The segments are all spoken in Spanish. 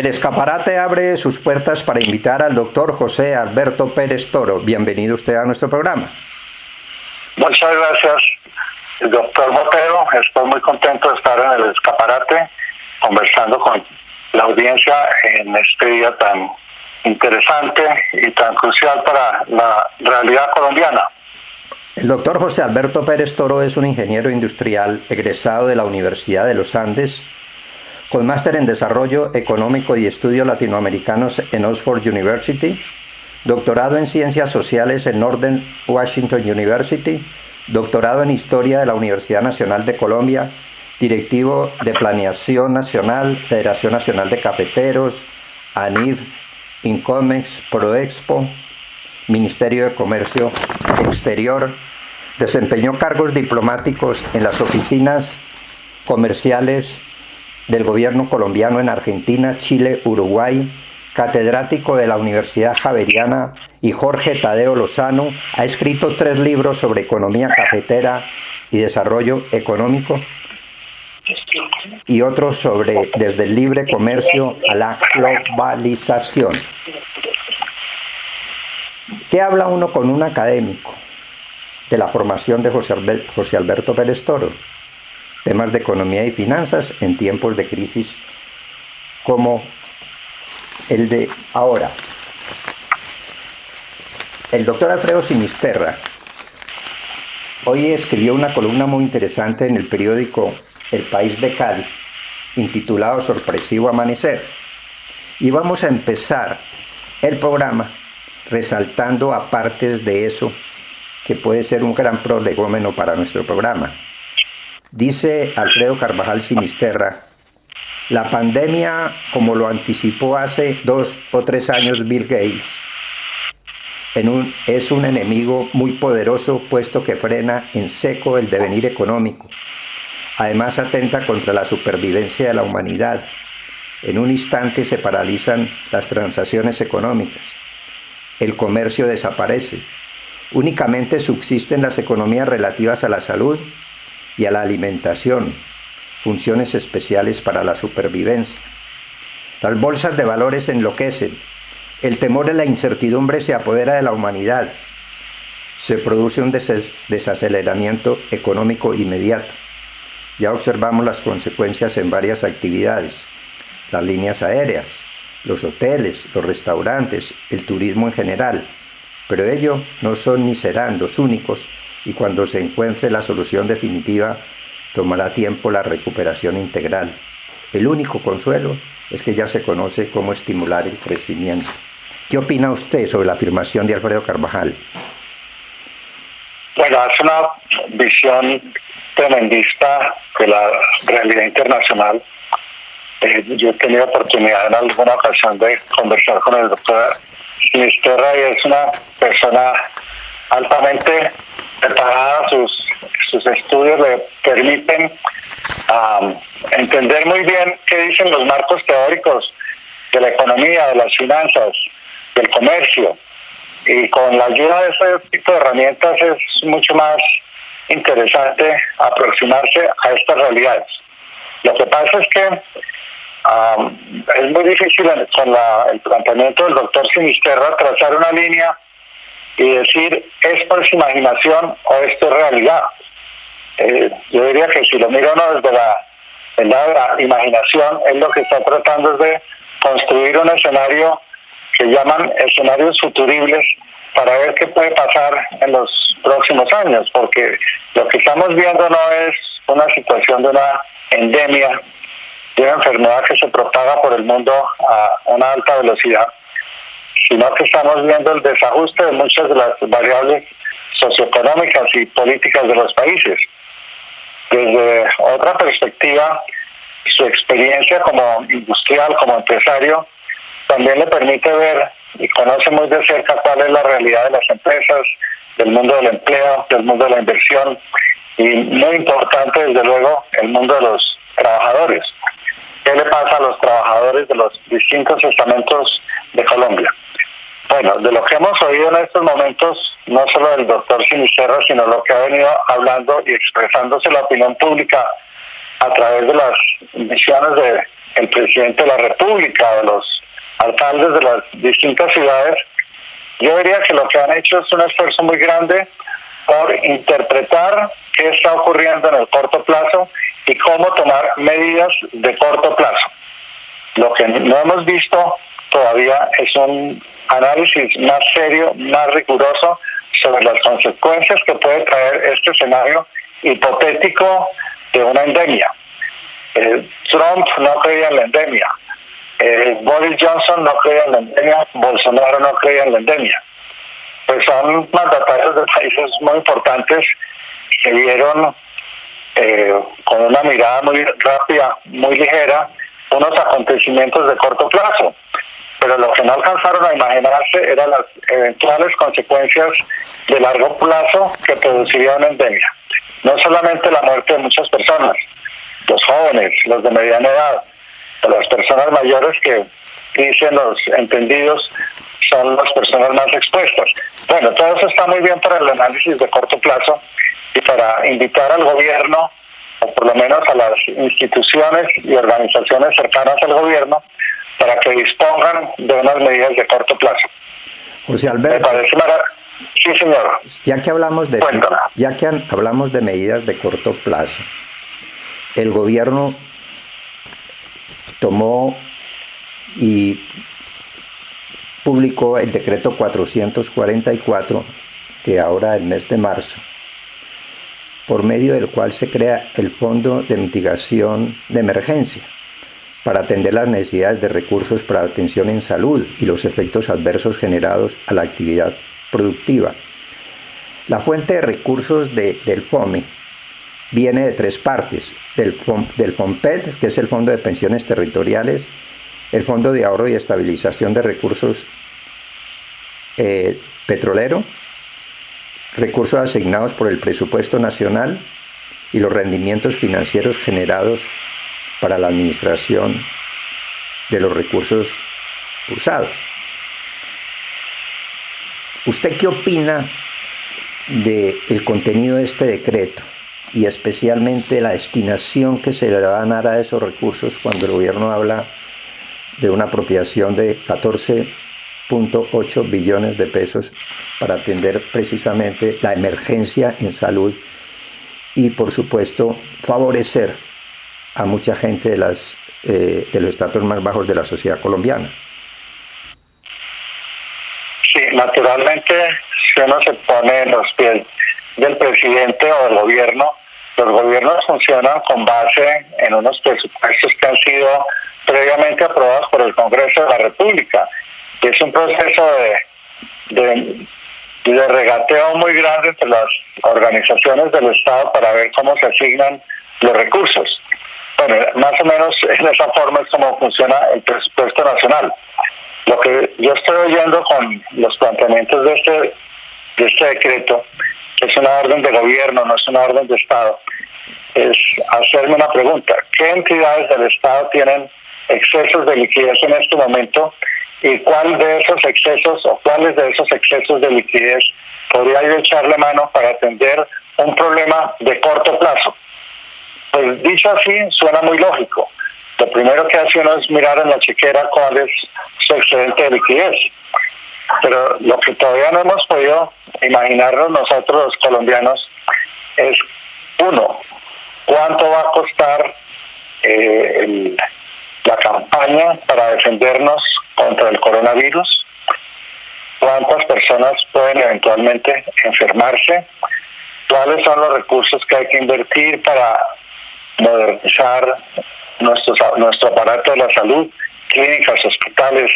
El escaparate abre sus puertas para invitar al doctor José Alberto Pérez Toro. Bienvenido usted a nuestro programa. Muchas gracias, doctor Botero. Estoy muy contento de estar en el escaparate conversando con la audiencia en este día tan interesante y tan crucial para la realidad colombiana. El doctor José Alberto Pérez Toro es un ingeniero industrial egresado de la Universidad de los Andes, con máster en Desarrollo Económico y Estudios Latinoamericanos en Oxford University, doctorado en Ciencias Sociales en Northern Washington University, doctorado en Historia de la Universidad Nacional de Colombia, directivo de Planeación Nacional, Federación Nacional de Cafeteros, ANIF, Incomex, Proexpo, Ministerio de Comercio Exterior. Desempeñó cargos diplomáticos en las oficinas comerciales del gobierno colombiano en Argentina, Chile, Uruguay, catedrático de la Universidad Javeriana, y Jorge Tadeo Lozano ha escrito 3 libros sobre economía cafetera y desarrollo económico y otros sobre desde el libre comercio a la globalización. ¿Qué habla uno con un académico de la formación de José Alberto Pérez Toro? Temas de economía y finanzas en tiempos de crisis como el de ahora. El doctor Alfredo Sinisterra hoy escribió una columna muy interesante en el periódico El País de Cali, intitulado Sorpresivo Amanecer. Y vamos a empezar el programa resaltando apartes de eso que puede ser un gran prolegómeno para nuestro programa. Dice Alfredo Carvajal Sinisterra: la pandemia, como lo anticipó hace 2 o 3 años Bill Gates, es un enemigo muy poderoso, puesto que frena en seco el devenir económico. Además, atenta contra la supervivencia de la humanidad. En un instante se paralizan las transacciones económicas. El comercio desaparece. Únicamente subsisten las economías relativas a la salud y a la alimentación, funciones especiales para la supervivencia. Las bolsas de valores enloquecen. El temor y la incertidumbre se apodera de la humanidad. Se produce un desaceleramiento económico inmediato. Ya observamos las consecuencias en varias actividades: las líneas aéreas, los hoteles, los restaurantes, el turismo en general. Pero ello no son ni serán los únicos, y cuando se encuentre la solución definitiva, tomará tiempo la recuperación integral. El único consuelo es que ya se conoce cómo estimular el crecimiento. ¿Qué opina usted sobre la afirmación de Alfredo Carvajal? Bueno, es una visión tremendista de la realidad internacional. Yo he tenido oportunidad en alguna ocasión de conversar con el doctor Sinisterra y es una persona altamente preparada. Sus estudios le permiten entender muy bien qué dicen los marcos teóricos de la economía, de las finanzas, del comercio, y con la ayuda de ese tipo de herramientas es mucho más interesante aproximarse a estas realidades. Lo que pasa es que es muy difícil con el planteamiento del doctor Sinisterra trazar una línea y decir esto es imaginación o esto es realidad. Yo diría que si lo mira uno desde el lado de la imaginación, él lo que está tratando es de construir un escenario que llaman escenarios futuribles para ver qué puede pasar en los próximos años, porque lo que estamos viendo no es una situación de una endemia, de una enfermedad que se propaga por el mundo a una alta velocidad, sino que estamos viendo el desajuste de muchas de las variables socioeconómicas y políticas de los países. Desde otra perspectiva, su experiencia como industrial, como empresario, también le permite ver y conoce muy de cerca cuál es la realidad de las empresas, del mundo del empleo, del mundo de la inversión y, muy importante, desde luego, el mundo de los trabajadores. ¿Qué le pasa a los trabajadores de los distintos estamentos de Colombia? Bueno, de lo que hemos oído en estos momentos, no solo del doctor Sinisterra, sino lo que ha venido hablando y expresándose la opinión pública a través de las emisiones de el presidente de la República o los alcaldes de las distintas ciudades, yo diría que lo que han hecho es un esfuerzo muy grande por interpretar qué está ocurriendo en el corto plazo y cómo tomar medidas de corto plazo. Lo que no hemos visto todavía es un análisis más serio, más riguroso sobre las consecuencias que puede traer este escenario hipotético de una endemia. Trump no creía en la endemia, Boris Johnson no creía en la endemia, Bolsonaro no creía en la endemia. Pues son mandatarios de países muy importantes que vieron con una mirada muy rápida, muy ligera, unos acontecimientos de corto plazo. Pero lo que no alcanzaron a imaginarse eran las eventuales consecuencias de largo plazo que produciría una endemia. No solamente la muerte de muchas personas, los jóvenes, los de mediana edad, las personas mayores que dicen los entendidos son las personas más expuestas. Bueno, todo eso está muy bien para el análisis de corto plazo y para invitar al gobierno, o por lo menos a las instituciones y organizaciones cercanas al gobierno, para que dispongan de unas medidas de corto plazo. José Alberto, me parece sí, señor. Ya que hablamos de medidas de corto plazo, el gobierno tomó y publicó el decreto 444 de ahora el mes de marzo, por medio del cual se crea el Fondo de Mitigación de Emergencia para atender las necesidades de recursos para atención en salud y los efectos adversos generados a la actividad productiva. La fuente de recursos del FOME viene de tres partes: del FOMPET, que es el Fondo de Pensiones Territoriales, el Fondo de Ahorro y Estabilización de Recursos Petrolero, recursos asignados por el presupuesto nacional y los rendimientos financieros generados para la administración de los recursos usados. ¿Usted qué opina del contenido de este decreto y especialmente la destinación que se le va a dar a esos recursos cuando el gobierno habla de una apropiación de 14.8 billones de pesos para atender precisamente la emergencia en salud y, por supuesto, favorecer a mucha gente de los estratos más bajos de la sociedad colombiana? Sí, naturalmente, si uno se pone en los pies del presidente o del gobierno, los gobiernos funcionan con base en unos presupuestos que han sido previamente aprobados por el Congreso de la República. Y es un proceso de regateo muy grande entre las organizaciones del Estado para ver cómo se asignan los recursos. Bueno, más o menos en esa forma es como funciona el presupuesto nacional. Lo que yo estoy oyendo con los planteamientos de este decreto, que es una orden de gobierno, no es una orden de Estado, es hacerme una pregunta: ¿qué entidades del Estado tienen excesos de liquidez en este momento? ¿Y cuáles de esos excesos de liquidez podría yo echarle mano para atender un problema de corto plazo? Pues dicho así, suena muy lógico. Lo primero que hace uno es mirar en la chequera cuál es su excedente de liquidez. Pero lo que todavía no hemos podido imaginarnos nosotros los colombianos es, uno, cuánto va a costar la campaña para defendernos contra el coronavirus, cuántas personas pueden eventualmente enfermarse, cuáles son los recursos que hay que invertir para modernizar nuestro aparato de la salud, clínicas, hospitales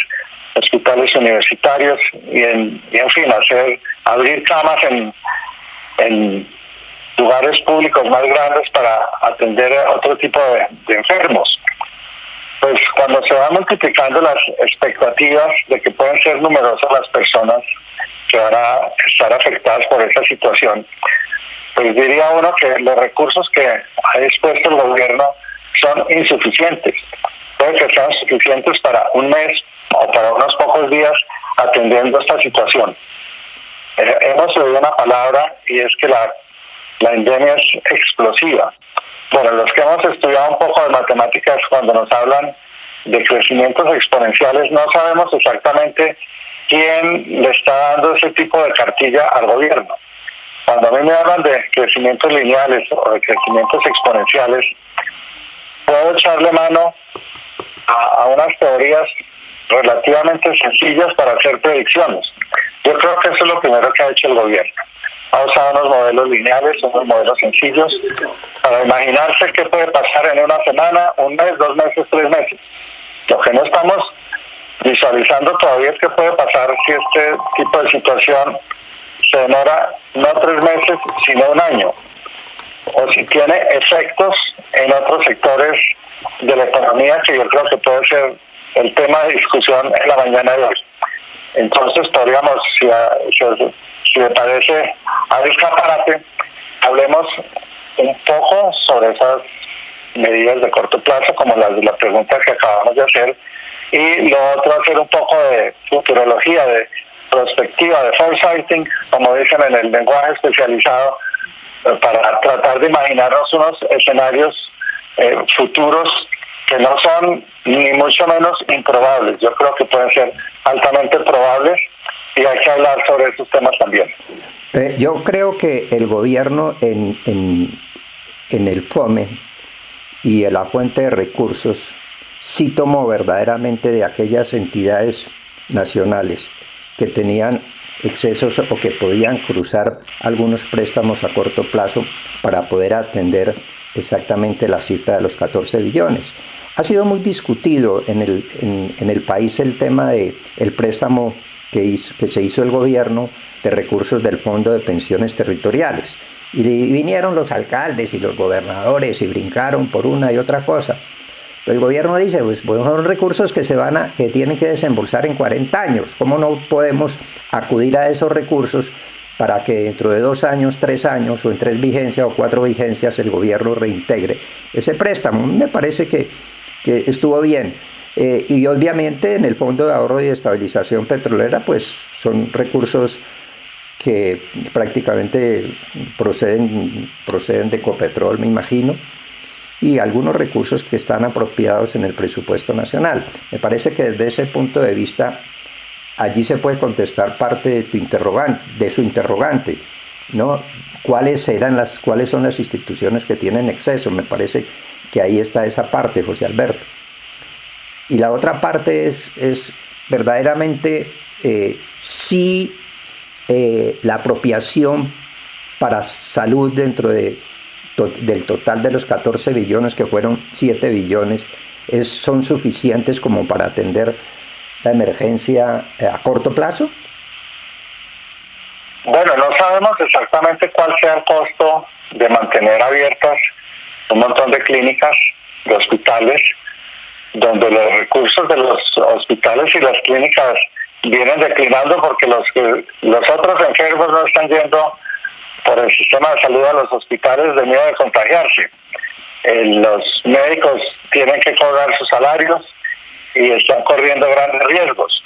universitarios y en fin, abrir camas en lugares públicos más grandes para atender a otro tipo de enfermos. Pues cuando se van multiplicando las expectativas de que pueden ser numerosas las personas que van a estar afectadas por esa situación, pues diría uno que los recursos que ha dispuesto el gobierno son insuficientes. Puede que sean suficientes para un mes o para unos pocos días atendiendo esta situación. Hemos oído una palabra y es que la endemia es explosiva. Bueno, los que hemos estudiado un poco de matemáticas, cuando nos hablan de crecimientos exponenciales, no sabemos exactamente quién le está dando ese tipo de cartilla al gobierno. Cuando a mí me hablan de crecimientos lineales o de crecimientos exponenciales, puedo echarle mano a unas teorías relativamente sencillas para hacer predicciones. Yo creo que eso es lo primero que ha hecho el gobierno. Ha usado unos modelos lineales, unos modelos sencillos, para imaginarse qué puede pasar en una semana, un mes, 2 meses, 3 meses. Lo que no estamos visualizando todavía es qué puede pasar si este tipo de situación se demora no 3 meses, sino 1 año, o si tiene efectos en otros sectores de la economía, que yo creo que puede ser el tema de discusión en la mañana de hoy. Entonces podríamos, si me parece al escaparate, hablemos un poco sobre esas medidas de corto plazo, como las de la pregunta que acabamos de hacer, y lo otro, hacer un poco de futurología, de prospectiva, de foresighting, como dicen en el lenguaje especializado, para tratar de imaginarnos unos escenarios futuros que no son ni mucho menos improbables. Yo creo que pueden ser altamente probables y hay que hablar sobre esos temas también. Yo creo que el gobierno en el FOME y en la fuente de recursos sí tomó verdaderamente de aquellas entidades nacionales que tenían excesos o que podían cruzar algunos préstamos a corto plazo para poder atender exactamente la cifra de los 14 billones. Ha sido muy discutido en el país el tema de el préstamo que se hizo el gobierno de recursos del Fondo de Pensiones Territoriales. Y vinieron los alcaldes y los gobernadores y brincaron por una y otra cosa. Pero el gobierno dice, pues son recursos que tienen que desembolsar en 40 años. ¿Cómo no podemos acudir a esos recursos para que dentro de 2 años, 3 años, o en 3 vigencias o 4 vigencias el gobierno reintegre ese préstamo? Me parece que estuvo bien. Y obviamente en el Fondo de Ahorro y Estabilización Petrolera, pues son recursos que prácticamente proceden de Ecopetrol, me imagino, y algunos recursos que están apropiados en el presupuesto nacional. Me parece que desde ese punto de vista allí se puede contestar parte de su interrogante, ¿no? ¿Cuáles son las instituciones que tienen exceso? Me parece que ahí está esa parte, José Alberto. Y la otra parte es verdaderamente la apropiación para salud dentro del total de los 14 billones, que fueron 7 billones, son suficientes como para atender la emergencia a corto plazo. Bueno, no sabemos exactamente cuál sea el costo de mantener abiertas un montón de clínicas, de hospitales, donde los recursos de los hospitales y las clínicas vienen declinando porque los otros enfermos no están yendo por el sistema de salud a los hospitales de miedo de contagiarse. Los médicos tienen que cobrar sus salarios y están corriendo grandes riesgos.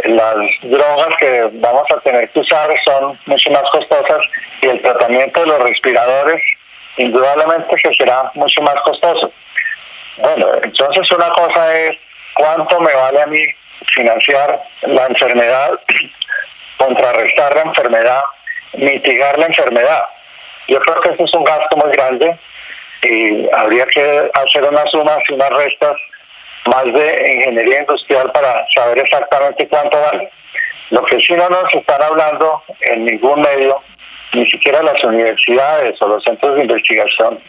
Las drogas que vamos a tener que usar son mucho más costosas y el tratamiento de los respiradores indudablemente que será mucho más costoso. Bueno, entonces una cosa es cuánto me vale a mí financiar la enfermedad, contrarrestar la enfermedad, mitigar la enfermedad. Yo creo que eso es un gasto muy grande y habría que hacer unas sumas y unas restas más de ingeniería industrial para saber exactamente cuánto vale. Lo que sí no nos están hablando en ningún medio, ni siquiera las universidades o los centros de investigación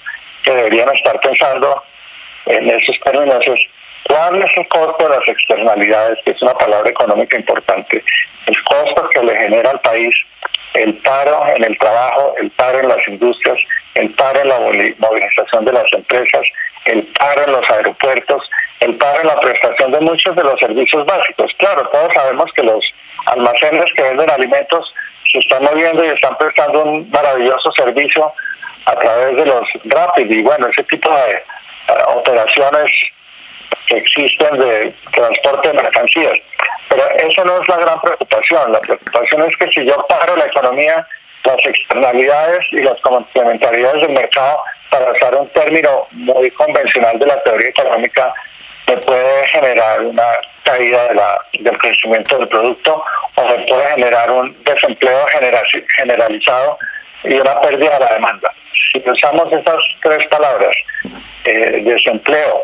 que deberían estar pensando en esos términos, es cuál es el costo de las externalidades, que es una palabra económica importante, el costo que le genera al país el paro en el trabajo, el paro en las industrias, el paro en la movilización de las empresas, el paro en los aeropuertos, el paro en la prestación de muchos de los servicios básicos. Claro, todos sabemos que los almacenes que venden alimentos se están moviendo y están prestando un maravilloso servicio a través de los Rapid y bueno, ese tipo de operaciones que existen de transporte de mercancías. Pero eso no es la gran preocupación. La preocupación es que si yo paro la economía, las externalidades y las complementariedades del mercado, para usar un término muy convencional de la teoría económica, me puede generar una caída del crecimiento del producto o me puede generar un desempleo generalizado y una pérdida de la demanda. Si usamos esas tres palabras, desempleo,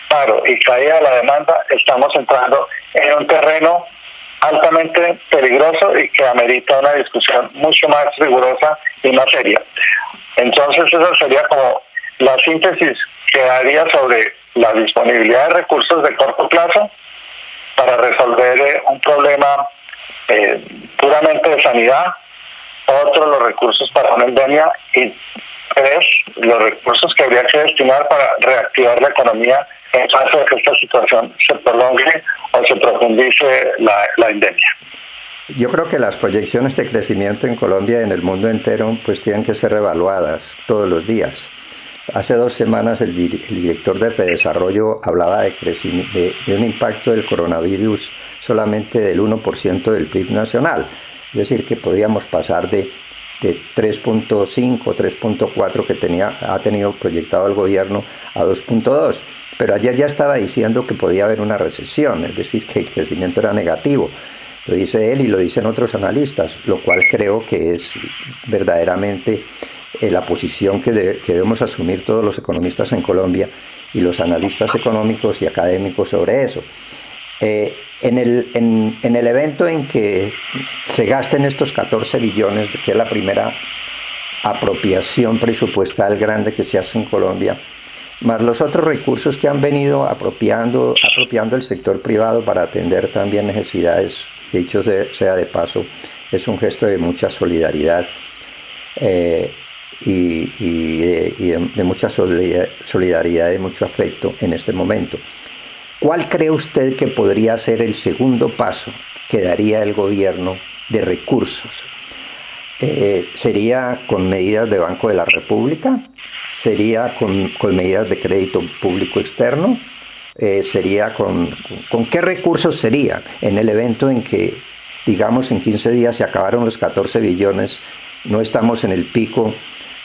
paro y caída de la demanda, estamos entrando en un terreno altamente peligroso y que amerita una discusión mucho más rigurosa y más seria. Entonces esa sería como la síntesis que haría sobre la disponibilidad de recursos de corto plazo para resolver un problema puramente de sanidad, otro los recursos para una endemia y tres los recursos que habría que destinar para reactivar la economía en caso de que esta situación se prolongue o se profundice la endemia. Yo creo que las proyecciones de crecimiento en Colombia y en el mundo entero pues tienen que ser revaluadas todos los días. Hace 2 semanas el director de Fedesarrollo hablaba de un impacto del coronavirus solamente del 1% del PIB nacional. Es decir, que podíamos pasar de 3.5, 3.4 que ha tenido proyectado el gobierno a 2.2. Pero ayer ya estaba diciendo que podía haber una recesión, es decir, que el crecimiento era negativo. Lo dice él y lo dicen otros analistas, lo cual creo que es verdaderamente la posición que debemos asumir todos los economistas en Colombia y los analistas económicos y académicos sobre eso. En el evento en que se gasten estos 14 billones, que es la primera apropiación presupuestal grande que se hace en Colombia, más los otros recursos que han venido apropiando el sector privado para atender también necesidades, que dicho sea de paso, es un gesto de mucha solidaridad y de mucha solidaridad y mucho afecto en este momento. ¿Cuál cree usted que podría ser el segundo paso que daría el gobierno de recursos? ¿Sería con medidas de Banco de la República? ¿Sería con medidas de crédito público externo? ¿Sería con qué recursos sería? En el evento en que, digamos, en 15 días se acabaron los 14 billones, no estamos en el pico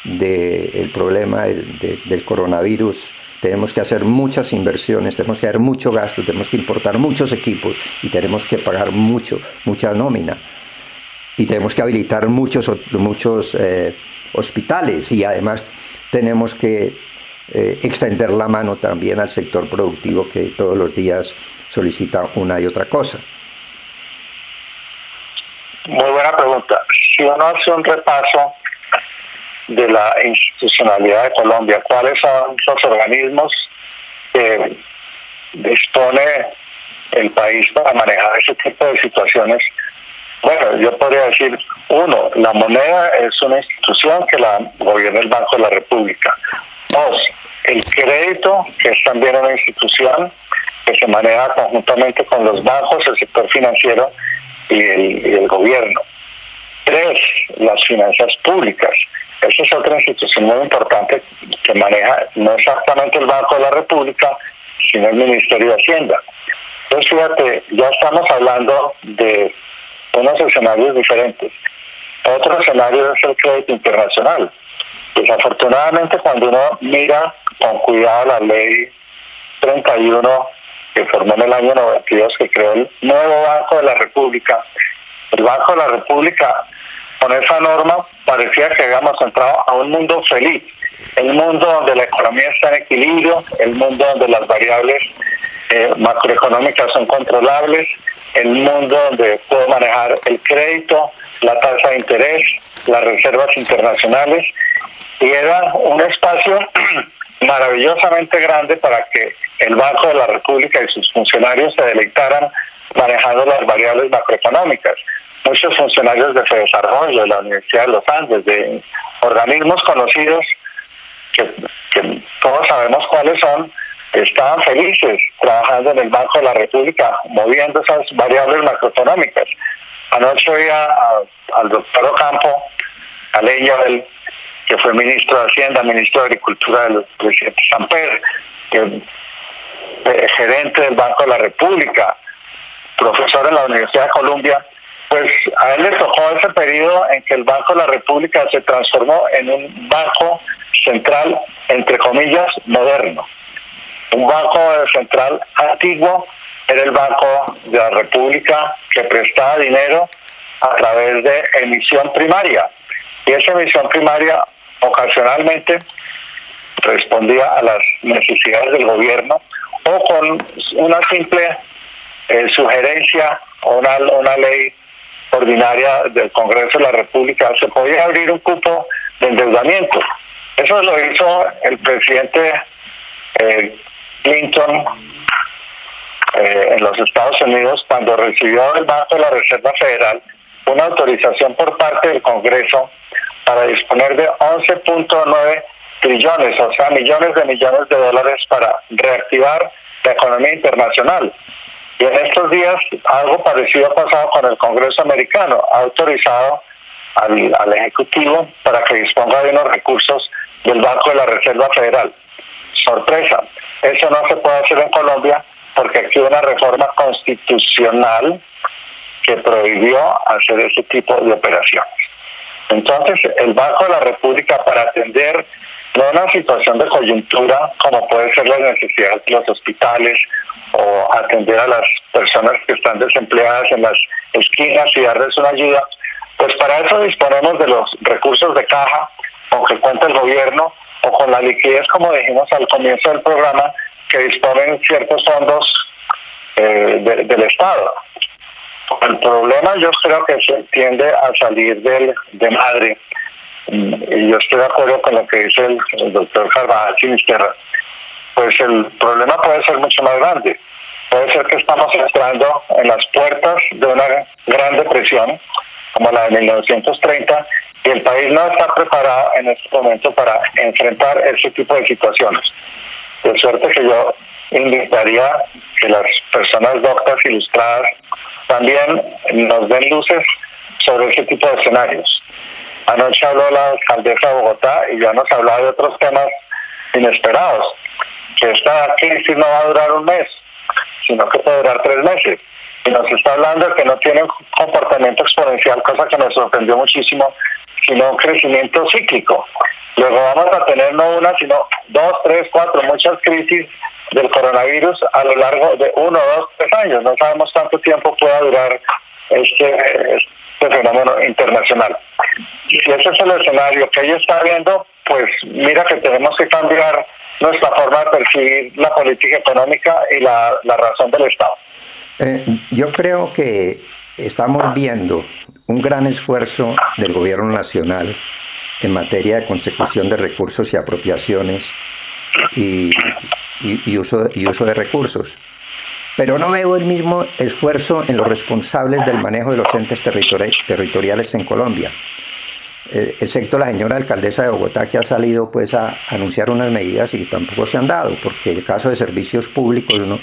del problema del coronavirus, tenemos que hacer muchas inversiones, tenemos que hacer mucho gasto, tenemos que importar muchos equipos y tenemos que pagar mucha nómina. Y tenemos que habilitar muchos hospitales y además tenemos que extender la mano también al sector productivo que todos los días solicita una y otra cosa. Muy buena pregunta. Si uno hace un repaso de la institucionalidad de Colombia, ¿cuáles son los organismos que dispone el país para manejar ese tipo de situaciones? Bueno, yo podría decir, uno, la moneda es una institución que la gobierna el Banco de la República. 2, el crédito, que es también una institución que se maneja conjuntamente con los bancos, el sector financiero y el gobierno. 3, las finanzas públicas. Esa es otra institución muy importante que maneja no exactamente el Banco de la República, sino el Ministerio de Hacienda. Entonces, fíjate, ya estamos hablando de unos escenarios diferentes. Otro escenario es el crédito internacional. Desafortunadamente, cuando uno mira con cuidado la ley 31 que formó en el año 92, que creó el nuevo Banco de la República, el Banco de la República, con esa norma, parecía que habíamos entrado a un mundo feliz, el mundo donde la economía está en equilibrio, el mundo donde las variables macroeconómicas son controlables, el mundo donde puedo manejar el crédito, la tasa de interés, las reservas internacionales, y era un espacio maravillosamente grande para que el Banco de la República y sus funcionarios se deleitaran manejando las variables macroeconómicas. Muchos funcionarios de Fedesarrollo, de la Universidad de los Andes, de organismos conocidos que todos sabemos cuáles son, estaban felices trabajando en el Banco de la República, moviendo esas variables macroeconómicas. Anoche oí al doctor Ocampo, Aleño, que fue ministro de Hacienda, ministro de Agricultura del presidente Samper, gerente del Banco de la República, profesor en la Universidad de Columbia. Pues a él le tocó ese periodo en que el Banco de la República se transformó en un banco central, entre comillas, moderno. Un banco central antiguo era el Banco de la República, que prestaba dinero a través de emisión primaria. Y esa emisión primaria ocasionalmente respondía a las necesidades del gobierno o con una simple sugerencia o una ley ordinaria del Congreso de la República se podía abrir un cupo de endeudamiento. Eso lo hizo el presidente Clinton en los Estados Unidos cuando recibió del Banco de la Reserva Federal una autorización por parte del Congreso para disponer de 11.9 trillones, o sea, millones de dólares para reactivar la economía internacional. Y en estos días algo parecido ha pasado con el Congreso americano. Ha autorizado al Ejecutivo para que disponga de unos recursos del Banco de la Reserva Federal. Sorpresa, eso no se puede hacer en Colombia porque aquí hay una reforma constitucional que prohibió hacer ese tipo de operaciones. Entonces, el Banco de la República, para atender no una situación de coyuntura, como puede ser las necesidades de los hospitales, o atender a las personas que están desempleadas en las esquinas y darles una ayuda, pues para eso disponemos de los recursos de caja con que cuenta el gobierno o con la liquidez, como dijimos al comienzo del programa, que disponen ciertos fondos del Estado. El problema yo creo que se tiende a salir de madre, y yo estoy de acuerdo con lo que dice el doctor Carvajal Sinisterra. Pues el problema puede ser mucho más grande. Puede ser que estamos entrando en las puertas de una gran depresión, como la de 1930, y el país no está preparado en este momento para enfrentar ese tipo de situaciones. De suerte que yo invitaría que las personas doctas ilustradas también nos den luces sobre ese tipo de escenarios. Anoche habló la alcaldesa de Bogotá y ya nos hablaba de otros temas inesperados, que esta crisis no va a durar un mes, sino que puede durar 3 meses. Y nos está hablando de que no tiene un comportamiento exponencial, cosa que nos sorprendió muchísimo, sino un crecimiento cíclico. Luego vamos a tener no una, sino 2, 3, 4, muchas crisis del coronavirus a lo largo de 1, 2, 3 años. No sabemos cuánto tiempo pueda durar este fenómeno internacional. Y si ese es el escenario que ella está viendo, pues mira que tenemos que cambiar nuestra forma de percibir la política económica y la razón del Estado. Yo creo que estamos viendo un gran esfuerzo del gobierno nacional en materia de consecución de recursos y apropiaciones y uso de recursos. Pero no veo el mismo esfuerzo en los responsables del manejo de los entes territoriales en Colombia. Excepto la señora alcaldesa de Bogotá, que ha salido pues a anunciar unas medidas y tampoco se han dado, porque el caso de servicios públicos, ¿no?,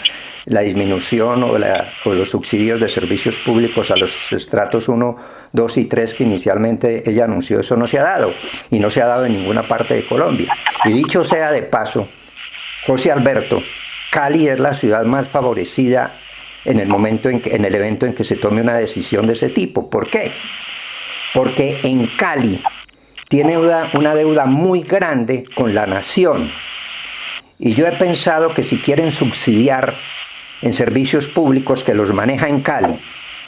la disminución o los subsidios de servicios públicos a los estratos 1, 2 y 3 que inicialmente ella anunció, eso no se ha dado, y no se ha dado en ninguna parte de Colombia. Y dicho sea de paso, José Alberto, Cali es la ciudad más favorecida en el evento en que se tome una decisión de ese tipo. ¿Por qué? Porque en Cali tiene una deuda muy grande con la nación. Y yo he pensado que si quieren subsidiar en servicios públicos que los maneja en Cali,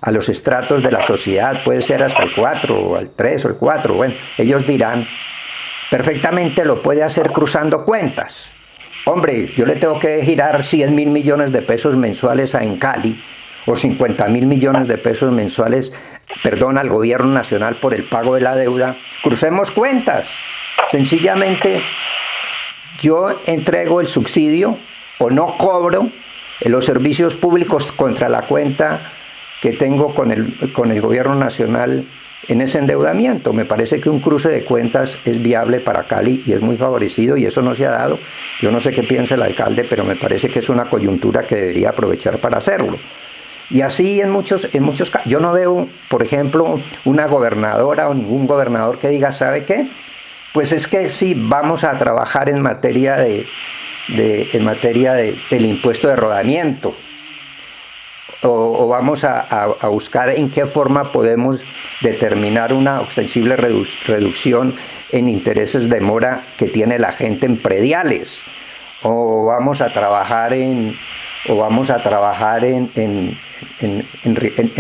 a los estratos de la sociedad, puede ser hasta el 4 o el 3 o el 4, bueno, ellos dirán, perfectamente lo puede hacer cruzando cuentas. Hombre, yo le tengo que girar 100.000 millones de pesos mensuales en Cali, o 50.000 millones de pesos mensuales, al gobierno nacional por el pago de la deuda. Crucemos cuentas. Sencillamente, yo entrego el subsidio o no cobro los servicios públicos contra la cuenta que tengo con el gobierno nacional en ese endeudamiento. Me parece que un cruce de cuentas es viable para Cali y es muy favorecido, y eso no se ha dado. Yo no sé qué piensa el alcalde, pero me parece que es una coyuntura que debería aprovechar para hacerlo. Y así en muchos casos. Yo no veo, por ejemplo, una gobernadora o ningún gobernador que diga, ¿sabe qué? Pues es que sí, vamos a trabajar en materia del impuesto de rodamiento, o vamos a buscar en qué forma podemos determinar una ostensible reducción en intereses de mora que tiene la gente en prediales, o vamos a trabajar en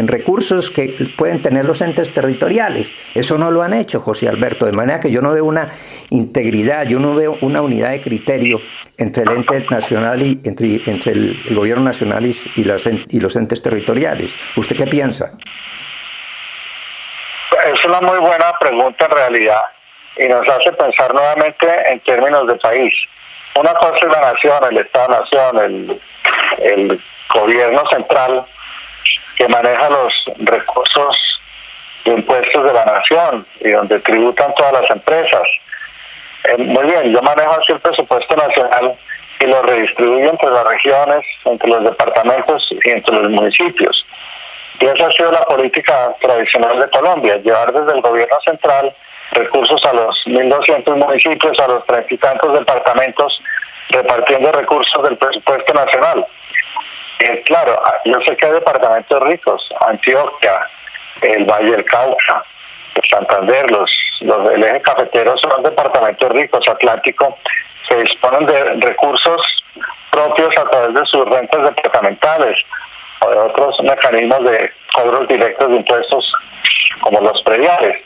recursos que pueden tener los entes territoriales. Eso no lo han hecho, José Alberto, de manera que yo no veo una integridad, yo no veo una unidad de criterio entre el ente nacional y entre el gobierno nacional y los entes territoriales. ¿Usted qué piensa? Es una muy buena pregunta en realidad y nos hace pensar nuevamente en términos de país. Una cosa es la nación, el Estado-nación, el gobierno central que maneja los recursos de impuestos de la nación y donde tributan todas las empresas. Muy bien, yo manejo así el presupuesto nacional y lo redistribuyo entre las regiones, entre los departamentos y entre los municipios. Y esa ha sido la política tradicional de Colombia, llevar desde el gobierno central recursos a los 1.200 municipios, a los 30 y tantos departamentos, repartiendo recursos del presupuesto nacional. Claro, yo sé que hay departamentos ricos, Antioquia, el Valle del Cauca, Santander, el eje cafetero son departamentos ricos, Atlántico, se disponen de recursos propios a través de sus rentas departamentales o de otros mecanismos de cobros directos de impuestos como los prediales.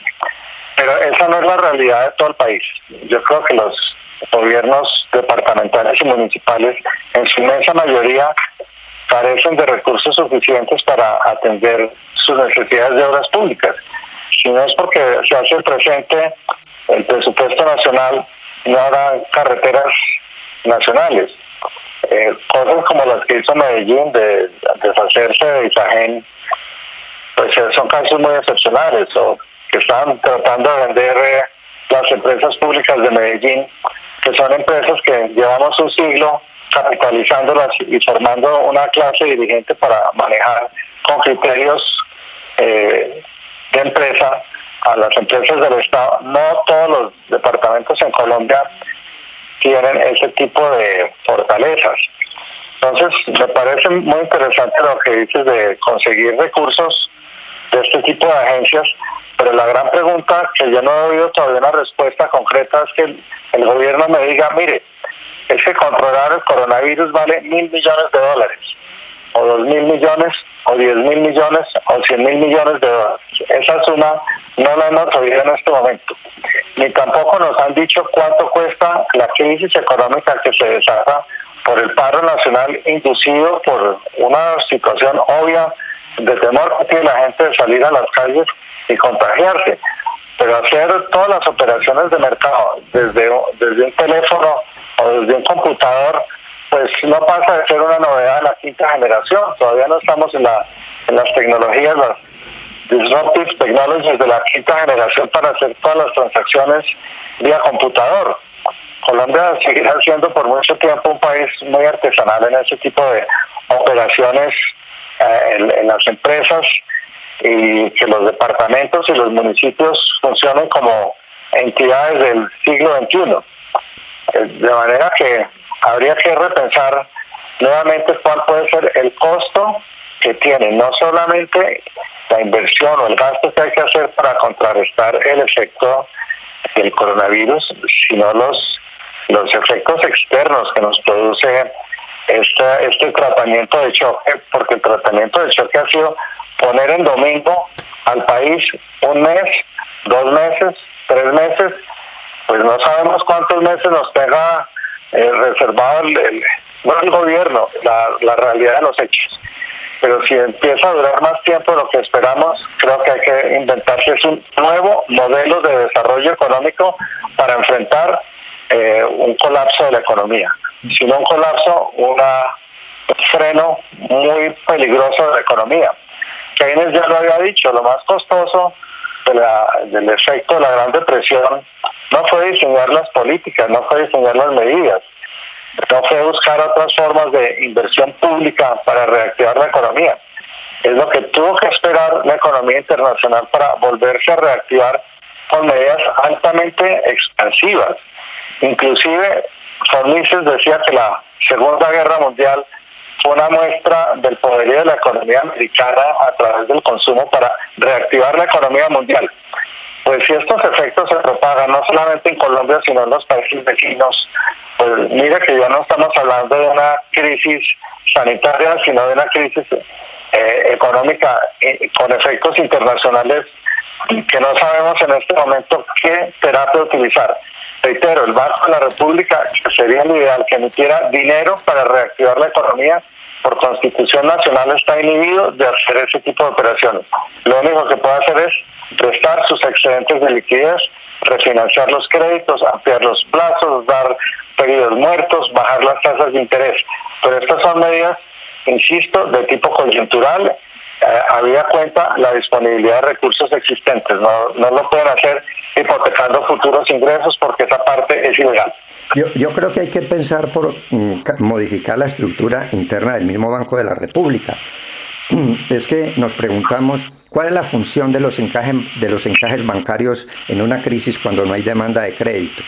Pero esa no es la realidad de todo el país. Yo creo que los gobiernos departamentales y municipales, en su inmensa mayoría, carecen de recursos suficientes para atender sus necesidades de obras públicas. Si no es porque se hace presente el presupuesto nacional, no habrá carreteras nacionales. Cosas como las que hizo Medellín de deshacerse de Itagén, pues son casos muy excepcionales, o que están tratando de vender las empresas públicas de Medellín, que son empresas que llevamos un siglo capitalizándolas y formando una clase dirigente para manejar con criterios de empresa a las empresas del Estado. No todos los departamentos en Colombia tienen ese tipo de fortalezas. Entonces, me parece muy interesante lo que dices de conseguir recursos de este tipo de agencias, pero la gran pregunta que yo no he oído todavía una respuesta concreta es que el gobierno me diga, mire, es que controlar el coronavirus vale $1.000 millones, o 2.000 millones, o 10.000 millones, o 100.000 millones de dólares. Esa suma no la hemos oído en este momento. Ni tampoco nos han dicho cuánto cuesta la crisis económica que se desata por el paro nacional inducido por una situación obvia de temor que tiene la gente de salir a las calles y contagiarse. Pero hacer todas las operaciones de mercado desde un teléfono o desde un computador, pues no pasa de ser una novedad de la quinta generación. Todavía no estamos en las tecnologías, las disruptive technologies de la quinta generación para hacer todas las transacciones vía computador. Colombia seguirá siendo por mucho tiempo un país muy artesanal en ese tipo de operaciones en las empresas, y que los departamentos y los municipios funcionen como entidades del siglo XXI. De manera que habría que repensar nuevamente cuál puede ser el costo que tiene no solamente la inversión o el gasto que hay que hacer para contrarrestar el efecto del coronavirus, sino los efectos externos que nos produce este tratamiento de choque, porque el tratamiento de choque ha sido poner en domingo al país un mes, 2 meses, 3 meses, pues no sabemos cuántos meses nos tenga reservado el gobierno, la realidad de los hechos. Pero si empieza a durar más tiempo de lo que esperamos, creo que hay que inventarse un nuevo modelo de desarrollo económico para enfrentar un colapso de la economía. Si no un colapso, un freno muy peligroso de la economía. Keynes ya lo había dicho, lo más costoso del efecto de la Gran Depresión no fue diseñar las políticas, no fue diseñar las medidas, no fue buscar otras formas de inversión pública para reactivar la economía. Es lo que tuvo que esperar la economía internacional para volverse a reactivar con medidas altamente expansivas. Inclusive, von Mises decía que la Segunda Guerra Mundial fue una muestra del poderío de la economía americana a través del consumo para reactivar la economía mundial. pues si estos efectos se propagan no solamente en Colombia, sino en los países vecinos, pues mira que ya no estamos hablando de una crisis sanitaria, sino de una crisis económica con efectos internacionales que no sabemos en este momento qué terapia utilizar. Reitero, el Banco de la República, que sería lo ideal, que emitiera dinero para reactivar la economía, por Constitución Nacional está inhibido de hacer ese tipo de operaciones. Lo único que puede hacer es prestar sus excedentes de liquidez, refinanciar los créditos, ampliar los plazos, dar periodos muertos, bajar las tasas de interés. Pero estas son medidas, insisto, de tipo coyuntural, habida cuenta la disponibilidad de recursos existentes. No lo pueden hacer hipotecando futuros ingresos porque esa parte es ilegal. Yo creo que hay que pensar por modificar la estructura interna del mismo Banco de la República. Es que nos preguntamos cuál es la función de los encajes bancarios en una crisis cuando no hay demanda de crédito.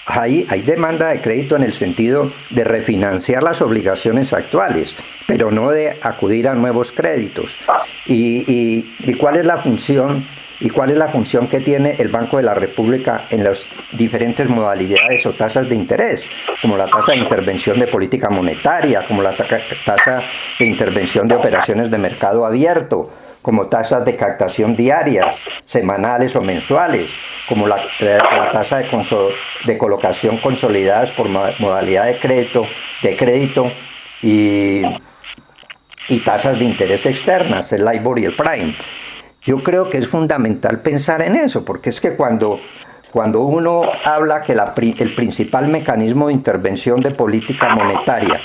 Hay demanda de crédito en el sentido de refinanciar las obligaciones actuales, pero no de acudir a nuevos créditos. ¿Y cuál es la función? ¿Y cuál es la función que tiene el Banco de la República en las diferentes modalidades o tasas de interés? Como la tasa de intervención de política monetaria, como la tasa de intervención de operaciones de mercado abierto, como tasas de captación diarias, semanales o mensuales, como la tasa de colocación consolidadas por modalidad de crédito y tasas de interés externas, el LIBOR y el Prime. Yo creo que es fundamental pensar en eso, porque es que cuando uno habla que el principal mecanismo de intervención de política monetaria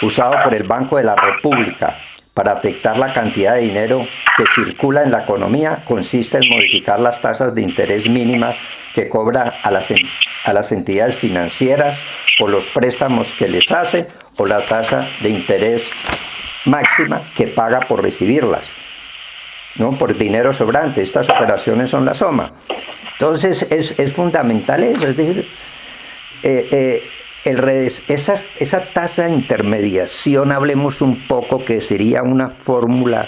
usado por el Banco de la República para afectar la cantidad de dinero que circula en la economía consiste en modificar las tasas de interés mínimas que cobra a las entidades financieras por los préstamos que les hace o la tasa de interés máxima que paga por recibirlas, ¿no? Por dinero sobrante. Estas operaciones son la suma. Entonces es fundamental eso, es decir, esa tasa de intermediación, hablemos un poco que sería una fórmula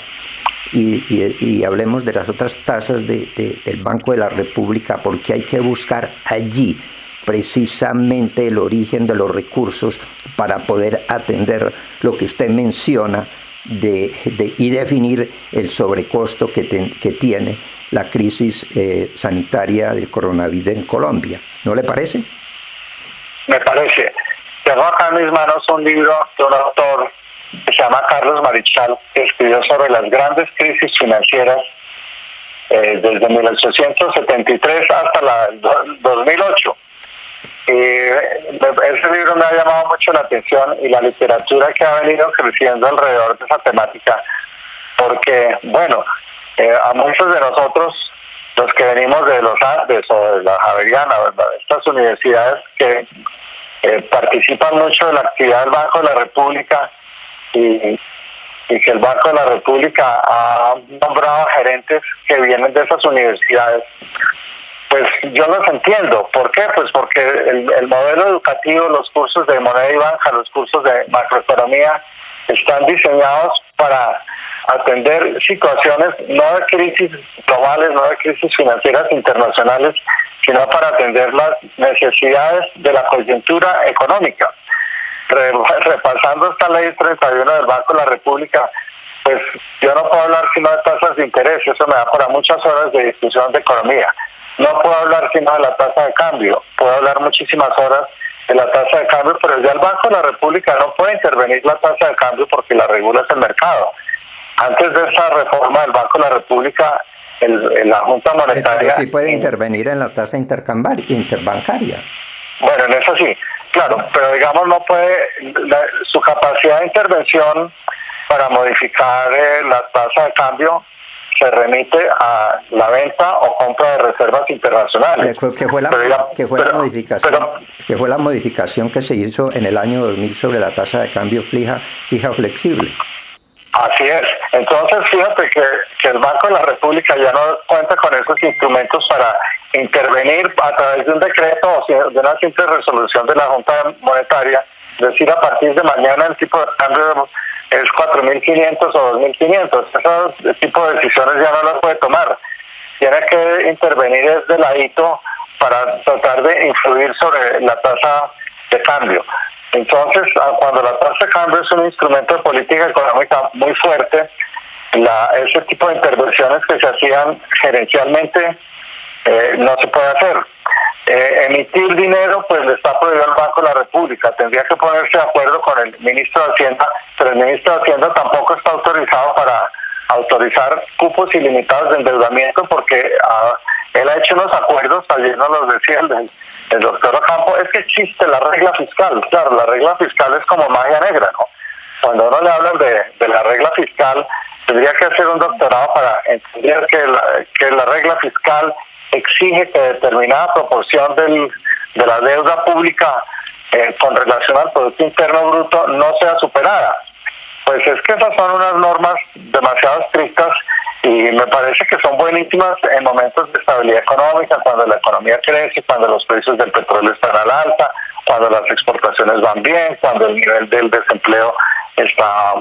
y hablemos de las otras tasas del Banco de la República, porque hay que buscar allí precisamente el origen de los recursos para poder atender lo que usted menciona y definir el sobrecosto que tiene la crisis sanitaria del coronavirus en Colombia. ¿No le parece? Me parece. Tengo acá en mis manos un libro de un autor que se llama Carlos Marichal, que escribió sobre las grandes crisis financieras desde 1873 hasta el 2008. Ese libro me ha llamado mucho la atención y la literatura que ha venido creciendo alrededor de esa temática, porque, bueno, a muchos de nosotros, los que venimos de los Andes o de la Javeriana, ¿verdad?, estas universidades que participan mucho de la actividad del Banco de la República y que el Banco de la República ha nombrado gerentes que vienen de esas universidades, pues yo los entiendo. ¿Por qué? Pues porque el modelo educativo, los cursos de moneda y banca, los cursos de macroeconomía están diseñados para atender situaciones no de crisis globales, no de crisis financieras internacionales, sino para atender las necesidades de la coyuntura económica. Repasando esta ley 31 del Banco de la República, pues yo no puedo hablar sino de tasas de interés, eso me da para muchas horas de discusión de economía. No puedo hablar sino de la tasa de cambio, puedo hablar muchísimas horas de la tasa de cambio, pero ya el Banco de la República no puede intervenir la tasa de cambio porque la regula es el mercado. Antes de esta reforma del Banco de la República, la Junta Monetaria... Pero sí puede intervenir en la tasa interbancaria. Bueno, en eso sí, claro, pero digamos no puede... su capacidad de intervención para modificar la tasa de cambio se remite a la venta o compra de reservas internacionales. Que fue la modificación que se hizo en el año 2000 sobre la tasa de cambio fija flexible. Así es. Entonces, fíjate que el Banco de la República ya no cuenta con esos instrumentos para intervenir a través de un decreto o de una simple resolución de la Junta Monetaria. Es decir, a partir de mañana el tipo de cambio es 4.500 o 2.500. Ese tipo de decisiones ya no las puede tomar. tiene que intervenir desde ladito para tratar de influir sobre la tasa de cambio. Entonces, cuando la tasa de cambio es un instrumento de política económica muy fuerte, ese tipo de intervenciones que se hacían gerencialmente no se puede hacer. Emitir dinero, pues le está prohibido al Banco de la República. Tendría que ponerse de acuerdo con el ministro de Hacienda, pero el ministro de Hacienda tampoco está autorizado para autorizar cupos ilimitados de endeudamiento, porque él ha hecho unos acuerdos, ayer nos los decía el doctor Ocampo, es que existe la regla fiscal. Claro, la regla fiscal es como magia negra, ¿no? Cuando uno le hablan de la regla fiscal, tendría que hacer un doctorado para entender que la regla fiscal exige que determinada proporción de la deuda pública con relación al Producto Interno Bruto no sea superada. Pues es que esas son unas normas demasiado estrictas y me parece que son buenísimas en momentos de estabilidad económica, cuando la economía crece, cuando los precios del petróleo están al alza, cuando las exportaciones van bien, cuando el nivel del desempleo está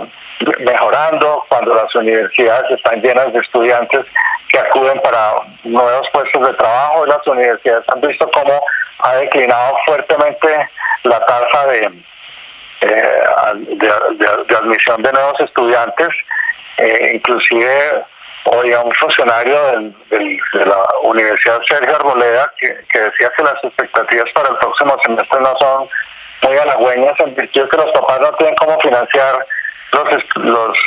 mejorando, cuando las universidades están llenas de estudiantes que acuden para nuevos puestos de trabajo, y las universidades han visto cómo ha declinado fuertemente la tasa de admisión de nuevos estudiantes. Inclusive hoy a un funcionario de la Universidad Sergio Arboleda que decía que las expectativas para el próximo semestre no son muy halagüeñas, en virtud de que los papás no tienen cómo financiar los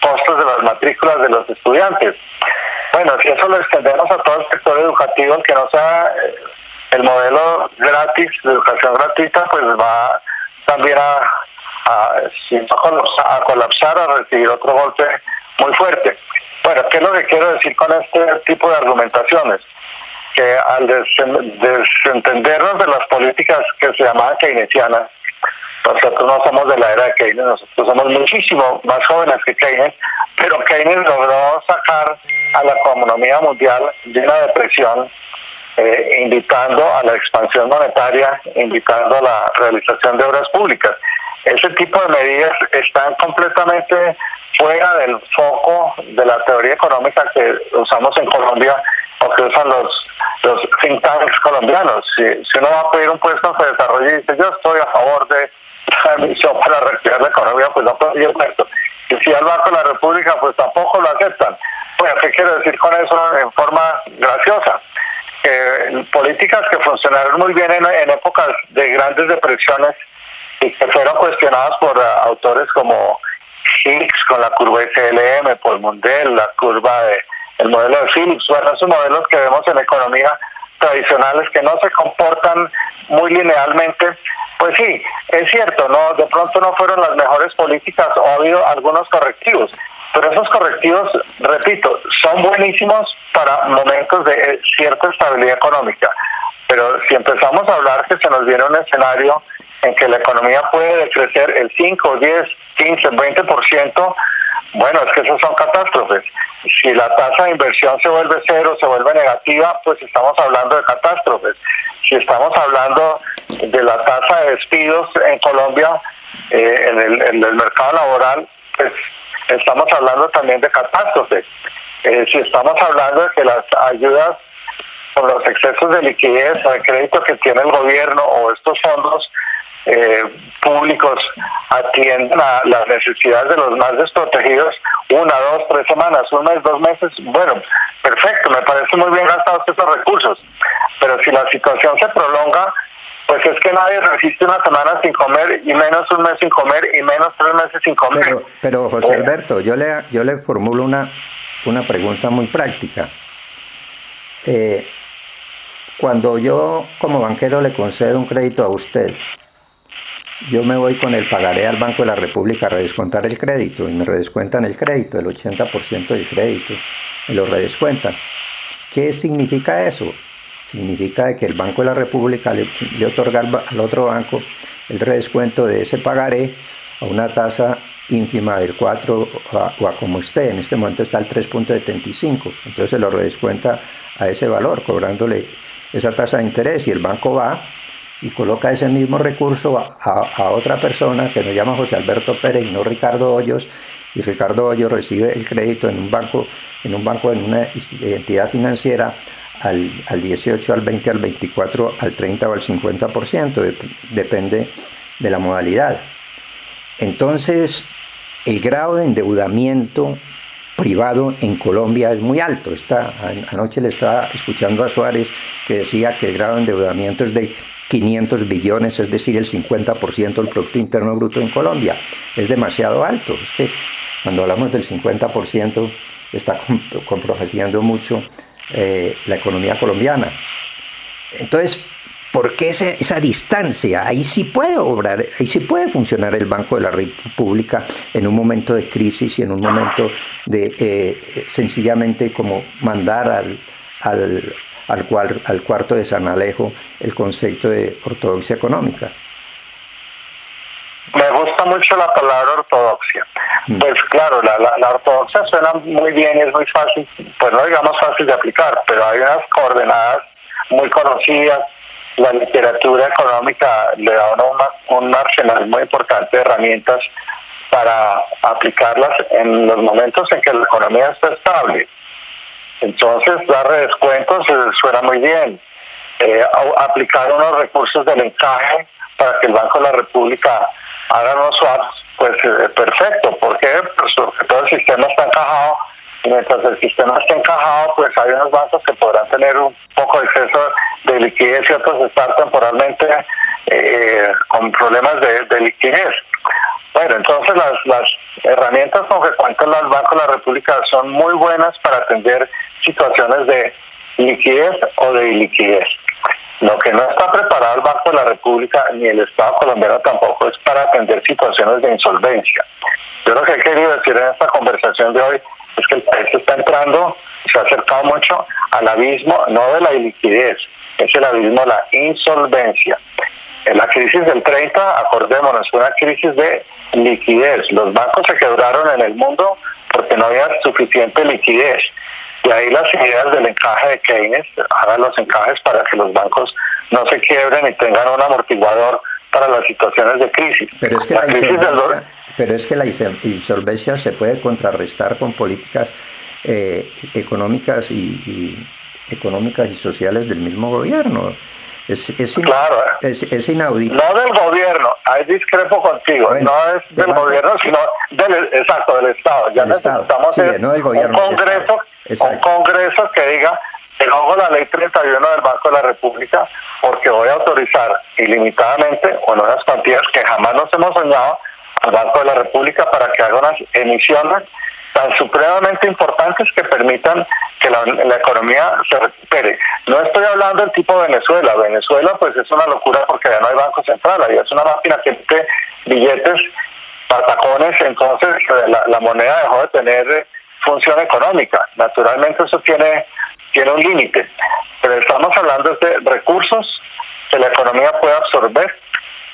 costos de las matrículas de los estudiantes. Bueno, si eso lo extendemos a todo el sector educativo, que no sea el modelo gratis, de educación gratuita, pues va también a colapsar, a recibir otro golpe muy fuerte. Bueno, ¿qué es lo que quiero decir con este tipo de argumentaciones? Que al desentendernos de las políticas que se llamaban keynesianas, nosotros no somos de la era de Keynes, nosotros somos muchísimo más jóvenes que Keynes, pero Keynes logró sacar a la economía mundial de una depresión, invitando a la expansión monetaria, invitando a la realización de obras públicas. Ese tipo de medidas están completamente fuera del foco de la teoría económica que usamos en Colombia o que usan los think tanks colombianos. Si uno va a pedir un puesto de desarrollo y dice yo estoy a favor de la emisión para reactivar la economía, pues no consigue el puesto. Y si al Banco de la República, pues tampoco lo aceptan. Bueno, ¿qué quiero decir con eso en forma graciosa? Políticas que funcionaron muy bien en épocas de grandes depresiones y que fueron cuestionadas por autores como Hicks con la curva SLM, por Mundell, la curva el modelo de Phillips. Bueno, esos modelos que vemos en economía tradicionales que no se comportan muy linealmente, pues sí, es cierto, no, de pronto no fueron las mejores políticas, o ha habido algunos correctivos, pero esos correctivos, repito, son buenísimos para momentos de cierta estabilidad económica. Pero si empezamos a hablar que se nos viene un escenario en que la economía puede decrecer el 5, 10, 15, 20%, bueno, es que esas son catástrofes. Si la tasa de inversión se vuelve cero, se vuelve negativa, pues estamos hablando de catástrofes. Si estamos hablando de la tasa de despidos en Colombia, en el mercado laboral, pues estamos hablando también de catástrofes. Si estamos hablando de que las ayudas por los excesos de liquidez o de crédito que tiene el gobierno o estos fondos públicos atienden a las necesidades de los más desprotegidos, 1, 2, 3 semanas, 1 mes, 2 meses, bueno, perfecto, me parece muy bien gastados esos recursos, pero si la situación se prolonga, pues es que nadie resiste una semana sin comer, y menos un mes sin comer, y menos 3 meses sin comer. Pero José Alberto, yo le formulo una pregunta muy práctica. Cuando yo como banquero le concedo un crédito a usted, yo me voy con el pagaré al Banco de la República a redescontar el crédito y me redescuentan el crédito, el 80% del crédito, me lo redescuentan. ¿Qué significa eso? Significa que el Banco de la República le otorga al otro banco el redescuento de ese pagaré a una tasa ínfima del 4 o a como esté, en este momento está al 3.75, entonces se lo redescuenta a ese valor, cobrándole esa tasa de interés, y el banco va y coloca ese mismo recurso a otra persona que nos llama José Alberto Pérez y no Ricardo Hoyos, y Ricardo Hoyos recibe el crédito en un banco en un banco, en una entidad financiera, al 18, al 20, al 24, al 30 o al 50%, depende de la modalidad. Entonces, el grado de endeudamiento privado en Colombia es muy alto. Anoche le estaba escuchando a Suárez que decía que el grado de endeudamiento es de 500 billones, es decir, el 50% del Producto Interno Bruto en Colombia. Es demasiado alto. Es que cuando hablamos del 50% está comprometiendo mucho la economía colombiana. Entonces, ¿por qué esa distancia? Ahí sí puede obrar, ahí sí puede funcionar el Banco de la República en un momento de crisis y en un momento de sencillamente como mandar al cuarto de San Alejo el concepto de ortodoxia económica. Me gusta mucho la palabra ortodoxia. Pues claro, la ortodoxia suena muy bien y es muy fácil, pues no digamos fácil de aplicar, pero hay unas coordenadas muy conocidas. La literatura económica le da a uno un arsenal muy importante de herramientas para aplicarlas en los momentos en que la economía está estable. Entonces, dar descuentos suena muy bien. Aplicar unos recursos del encaje para que el Banco de la República haga unos swaps, pues perfecto. ¿Por qué? Pues porque todo el sistema está encajado. Y mientras el sistema está encajado, pues hay unos bancos que podrán tener un poco de exceso de liquidez y otros estar temporalmente con problemas de liquidez. Bueno, entonces las herramientas con que cuenta el Banco de la República son muy buenas para atender situaciones de liquidez o de iliquidez. Lo que no está preparado el Banco de la República ni el Estado colombiano tampoco es para atender situaciones de insolvencia. Yo lo que he querido decir en esta conversación de hoy es que el país está entrando, se ha acercado mucho al abismo, no de la iliquidez, es el abismo de la insolvencia. En la crisis del 30, acordémonos, fue una crisis de liquidez. Los bancos se quebraron en el mundo porque no había suficiente liquidez. Y ahí las ideas del encaje de Keynes, hagan los encajes para que los bancos no se quiebren y tengan un amortiguador para las situaciones de crisis. Pero es que la insolvencia se puede contrarrestar con políticas económicas y sociales del mismo gobierno. Claro. Es inaudito. No del gobierno, ahí discrepo contigo, bueno, no es del gobierno, sino del Estado. Ya necesitamos un congreso que diga que no hago la ley 31 del Banco de la República porque voy a autorizar ilimitadamente con unas cuantías que jamás nos hemos soñado al Banco de la República para que haga unas emisiones tan supremamente importantes que permitan que la economía se recupere. No estoy hablando del tipo Venezuela. Venezuela pues es una locura porque ya no hay banco central, ahí es una máquina que emite billetes, patacones, entonces la moneda dejó de tener función económica. Naturalmente eso tiene un límite, pero estamos hablando de recursos que la economía pueda absorber,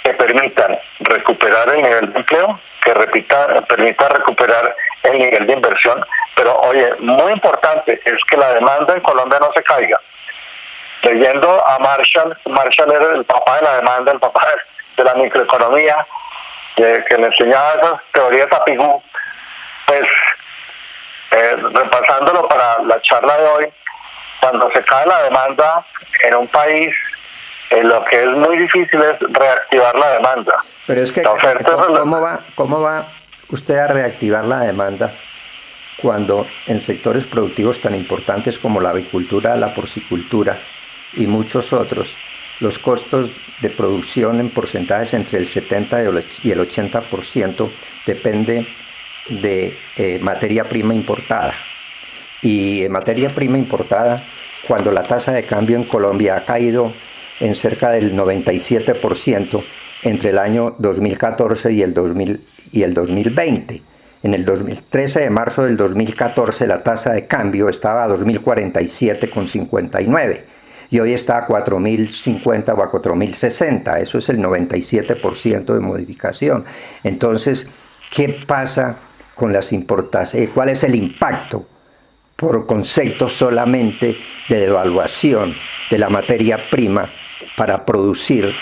que permitan recuperar el nivel de empleo, que permita recuperar el nivel de inversión, pero oye, muy importante es que la demanda en Colombia no se caiga. Leyendo a Marshall era el papá de la demanda, el papá de la microeconomía, que le enseñaba esas teorías a Pigou, pues repasándolo para la charla de hoy, cuando se cae la demanda en un país, lo que es muy difícil es reactivar la demanda. Pero es que, ¿cómo va usted a reactivar la demanda cuando en sectores productivos tan importantes como la avicultura, la porcicultura y muchos otros, los costos de producción en porcentajes entre el 70 y el 80% depende de materia prima importada? Y en materia prima importada, cuando la tasa de cambio en Colombia ha caído en cerca del 97% entre el año 2014 y el 2020. En el 13 de marzo del 2014 la tasa de cambio estaba a 2.047,59 y hoy está a 4.050 o a 4.060. Eso es el 97% de modificación. Entonces, ¿qué pasa con las importaciones? ¿Cuál es el impacto por concepto solamente de devaluación de la materia prima para producir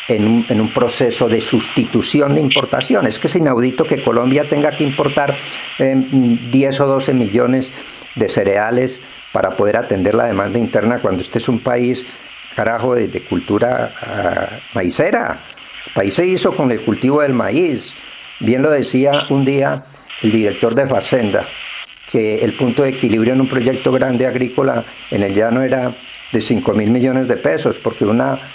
en un proceso de sustitución de importaciones? Es que es inaudito que Colombia tenga que importar 10 o 12 millones de cereales para poder atender la demanda interna cuando este es un país, carajo, de cultura maicera. El país se hizo con el cultivo del maíz. Bien lo decía un día el director de Facenda, que el punto de equilibrio en un proyecto grande agrícola en el llano era de 5.000 millones de pesos, porque una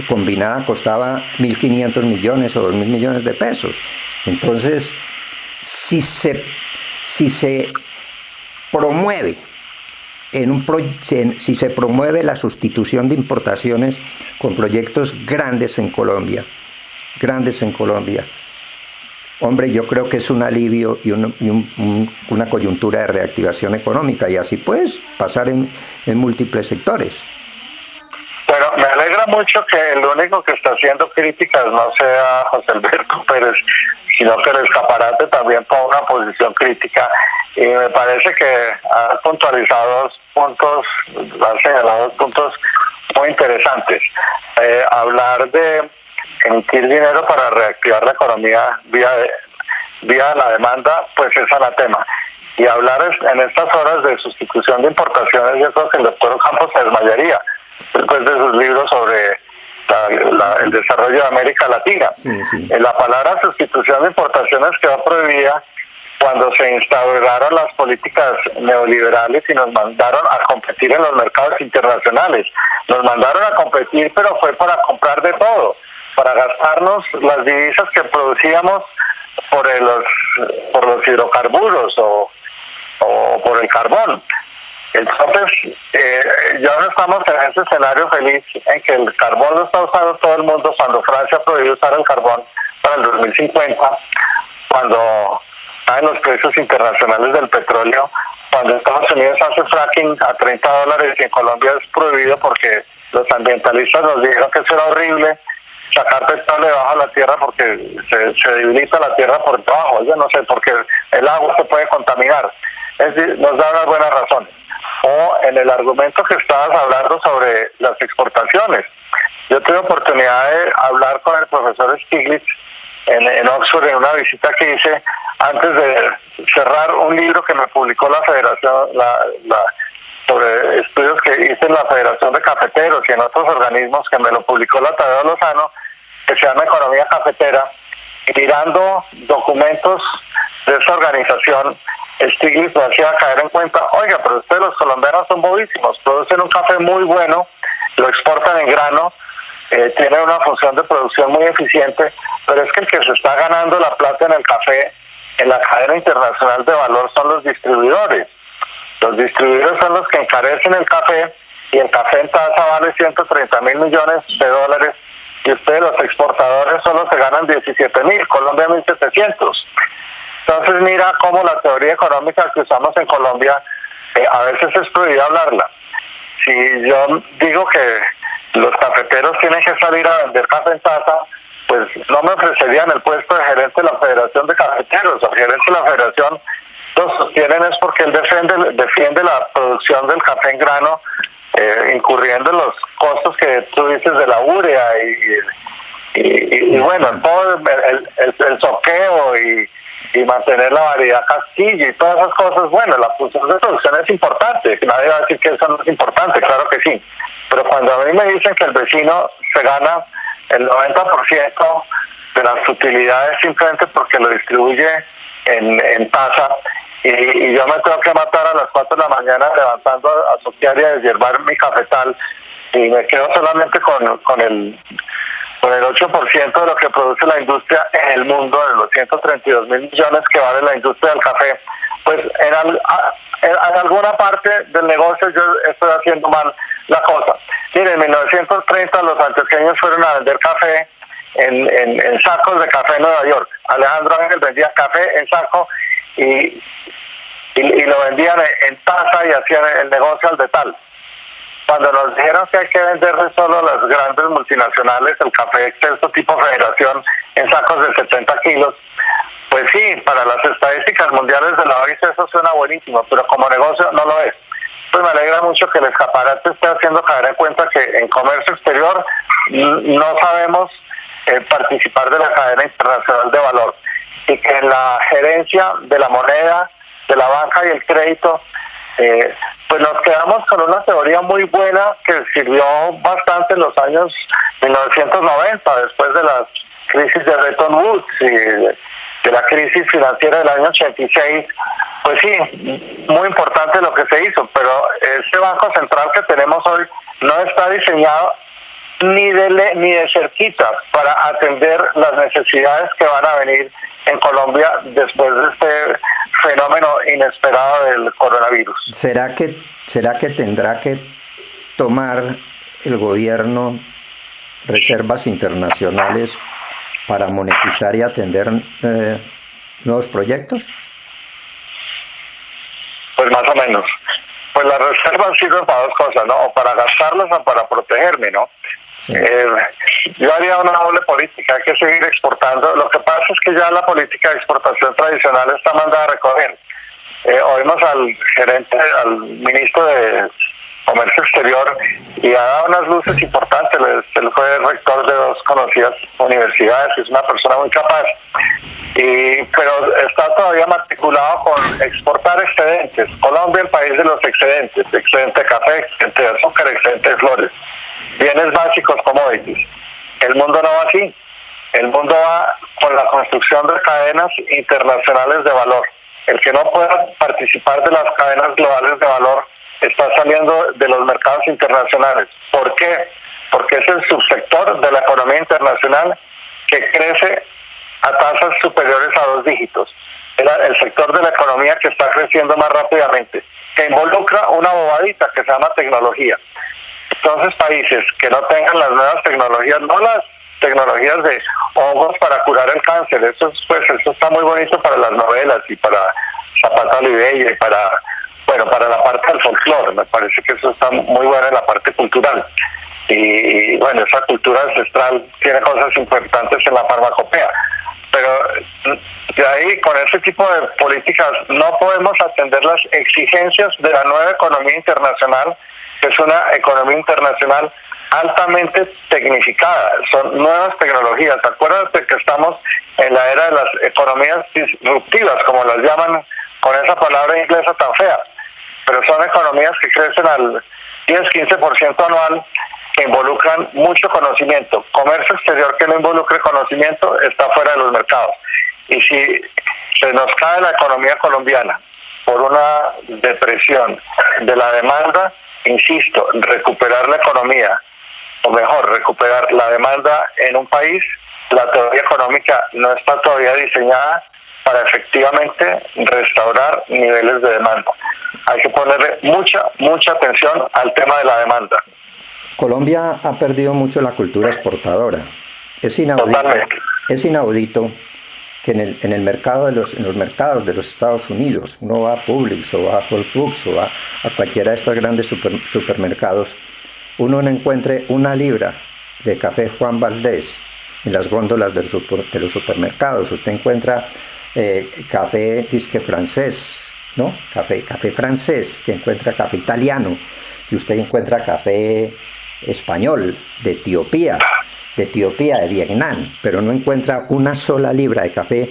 combinada costaba 1.500 millones o 2.000 millones de pesos. Entonces, si se promueve si se promueve la sustitución de importaciones con proyectos grandes en Colombia, hombre, yo creo que es un alivio y una coyuntura de reactivación económica, y así puedes pasar en múltiples sectores. Bueno, me alegra mucho que el único que está haciendo críticas no sea José Alberto Pérez, sino que el escaparate también ponga una posición crítica, y me parece que ha puntualizado ha señalado dos puntos muy interesantes. Hablar de emitir dinero para reactivar la economía vía la demanda, pues es anatema. Y hablar en estas horas de sustitución de importaciones, yo creo que el doctor Campos se desmayaría después de sus libros sobre el desarrollo de América Latina. Sí. La palabra sustitución de importaciones quedó prohibida cuando se instauraron las políticas neoliberales y nos mandaron a competir en los mercados internacionales. Nos mandaron a competir, pero fue para comprar de todo, para gastarnos las divisas que producíamos por los hidrocarburos o por el carbón. Entonces, ya no estamos en ese escenario feliz en que el carbón lo está usando todo el mundo, cuando Francia prohibió usar el carbón para el 2050, cuando caen los precios internacionales del petróleo, cuando Estados Unidos hace fracking a $30 y en Colombia es prohibido porque los ambientalistas nos dijeron que eso era horrible, sacar petróleo debajo de la tierra porque se debilita la tierra por debajo. Yo no sé, porque el agua se puede contaminar. Es decir, nos da unas buenas razones. O en el argumento que estabas hablando sobre las exportaciones. Yo tuve oportunidad de hablar con el profesor Stiglitz en Oxford en una visita que hice antes de cerrar un libro que me publicó la Federación, sobre estudios que hice en la Federación de Cafeteros y en otros organismos, que me lo publicó la Tadeo Lozano, que se llama Economía Cafetera. Y mirando documentos de esa organización, Stiglitz lo hacía caer en cuenta: oiga, pero ustedes los colombianos son bobísimos, producen un café muy bueno, lo exportan en grano, tienen una función de producción muy eficiente, pero es que el que se está ganando la plata en el café, en la cadena internacional de valor, son los distribuidores. Los distribuidores son los que encarecen el café, y el café en taza vale $130.000 millones, y ustedes los exportadores solo se ganan 17.000, Colombia 1.700. Entonces mira cómo la teoría económica que usamos en Colombia a veces es prohibida hablarla. Si yo digo que los cafeteros tienen que salir a vender café en taza, pues no me ofrecerían el puesto de gerente de la Federación de Cafeteros. El gerente de la Federación lo sostienen es porque él defiende la producción del café en grano, incurriendo en los costos que tú dices de la urea y bueno, todo el soqueo y mantener la variedad Castillo y todas esas cosas. Bueno, la función de producción es importante, nadie va a decir que eso no es importante, claro que sí, pero cuando a mí me dicen que el vecino se gana el 90% de las utilidades simplemente porque lo distribuye en taza, y yo me tengo que matar a las 4 de la mañana levantando a soquear y a deshiervar mi cafetal, y me quedo solamente con el 8% de lo que produce la industria en el mundo, de los 132.000 millones que vale la industria del café, pues en alguna parte del negocio yo estoy haciendo mal la cosa. Miren, en 1930 los antioqueños fueron a vender café en sacos de café en Nueva York. Alejandro Ángel vendía café en saco y lo vendían en taza y hacían el negocio al detal. Cuando nos dijeron que hay que venderle solo a las grandes multinacionales el café excelso tipo Federación en sacos de 70 kilos, pues sí, para las estadísticas mundiales de la OIC eso suena buenísimo, pero como negocio no lo es. Pues me alegra mucho que el escaparate esté haciendo caer en cuenta que en comercio exterior no sabemos participar de la cadena internacional de valor, y que en la gerencia de la moneda, de la banca y el crédito, pues nos quedamos con una teoría muy buena que sirvió bastante en los años 1990, después de las crisis de Bretton Woods y de la crisis financiera del año 86. Pues sí, muy importante lo que se hizo, pero este Banco Central que tenemos hoy no está diseñado ni de cerquita para atender las necesidades que van a venir en Colombia después de este fenómeno inesperado del coronavirus. ¿Será que tendrá que tomar el gobierno reservas internacionales para monetizar y atender nuevos proyectos? Pues más o menos. Pues las reservas sirven para dos cosas, ¿no? O para gastarlas o para protegerme, ¿no? Sí. Yo haría una doble política, hay que seguir exportando. Lo que pasa es que ya la política de exportación tradicional está mandada a recoger. Oímos al ministro de Comercio Exterior y ha dado unas luces importantes. Él fue rector de dos conocidas universidades, es una persona muy capaz, pero está todavía matriculado con exportar excedentes. Colombia, el país de los excedentes, excedente de café, excedente de azúcar, excedente de flores, bienes básicos, commodities. El mundo no va así. El mundo va con la construcción de cadenas internacionales de valor. El que no pueda participar de las cadenas globales de valor está saliendo de los mercados internacionales. ¿Por qué? Porque es el subsector de la economía internacional que crece a tasas superiores a 2 dígitos. El sector de la economía que está creciendo más rápidamente, que involucra una bobadita que se llama tecnología. Entonces, países que no tengan las nuevas tecnologías, no las tecnologías de hongos para curar el cáncer, eso está muy bonito para las novelas y para Zapata Olivella y para la parte del folclore. Me parece que eso está muy bueno en la parte cultural. Y bueno, esa cultura ancestral tiene cosas importantes en la farmacopea. Pero de ahí, con ese tipo de políticas, no podemos atender las exigencias de la nueva economía internacional, que es una economía internacional altamente tecnificada. Son nuevas tecnologías. Acuérdate que estamos en la era de las economías disruptivas, como las llaman con esa palabra inglesa tan fea. Pero son economías que crecen al 10-15% anual, que involucran mucho conocimiento. Comercio exterior que no involucre conocimiento está fuera de los mercados. Y si se nos cae la economía colombiana por una depresión de la demanda, insisto, recuperar la economía, o mejor, recuperar la demanda en un país, la teoría económica no está todavía diseñada para efectivamente restaurar niveles de demanda. Hay que ponerle mucha atención al tema de la demanda. Colombia ha perdido mucho la cultura exportadora. Es inaudito que en el mercado en los mercados de los Estados Unidos, uno va a Publix o va a Whole Foods o va a cualquiera de estos grandes supermercados, uno no encuentre una libra de café Juan Valdés en las góndolas de los supermercados. Usted encuentra café disque francés, ¿no? Café francés, que encuentra café italiano, que usted encuentra café español, de Etiopía, de Vietnam, pero no encuentra una sola libra de café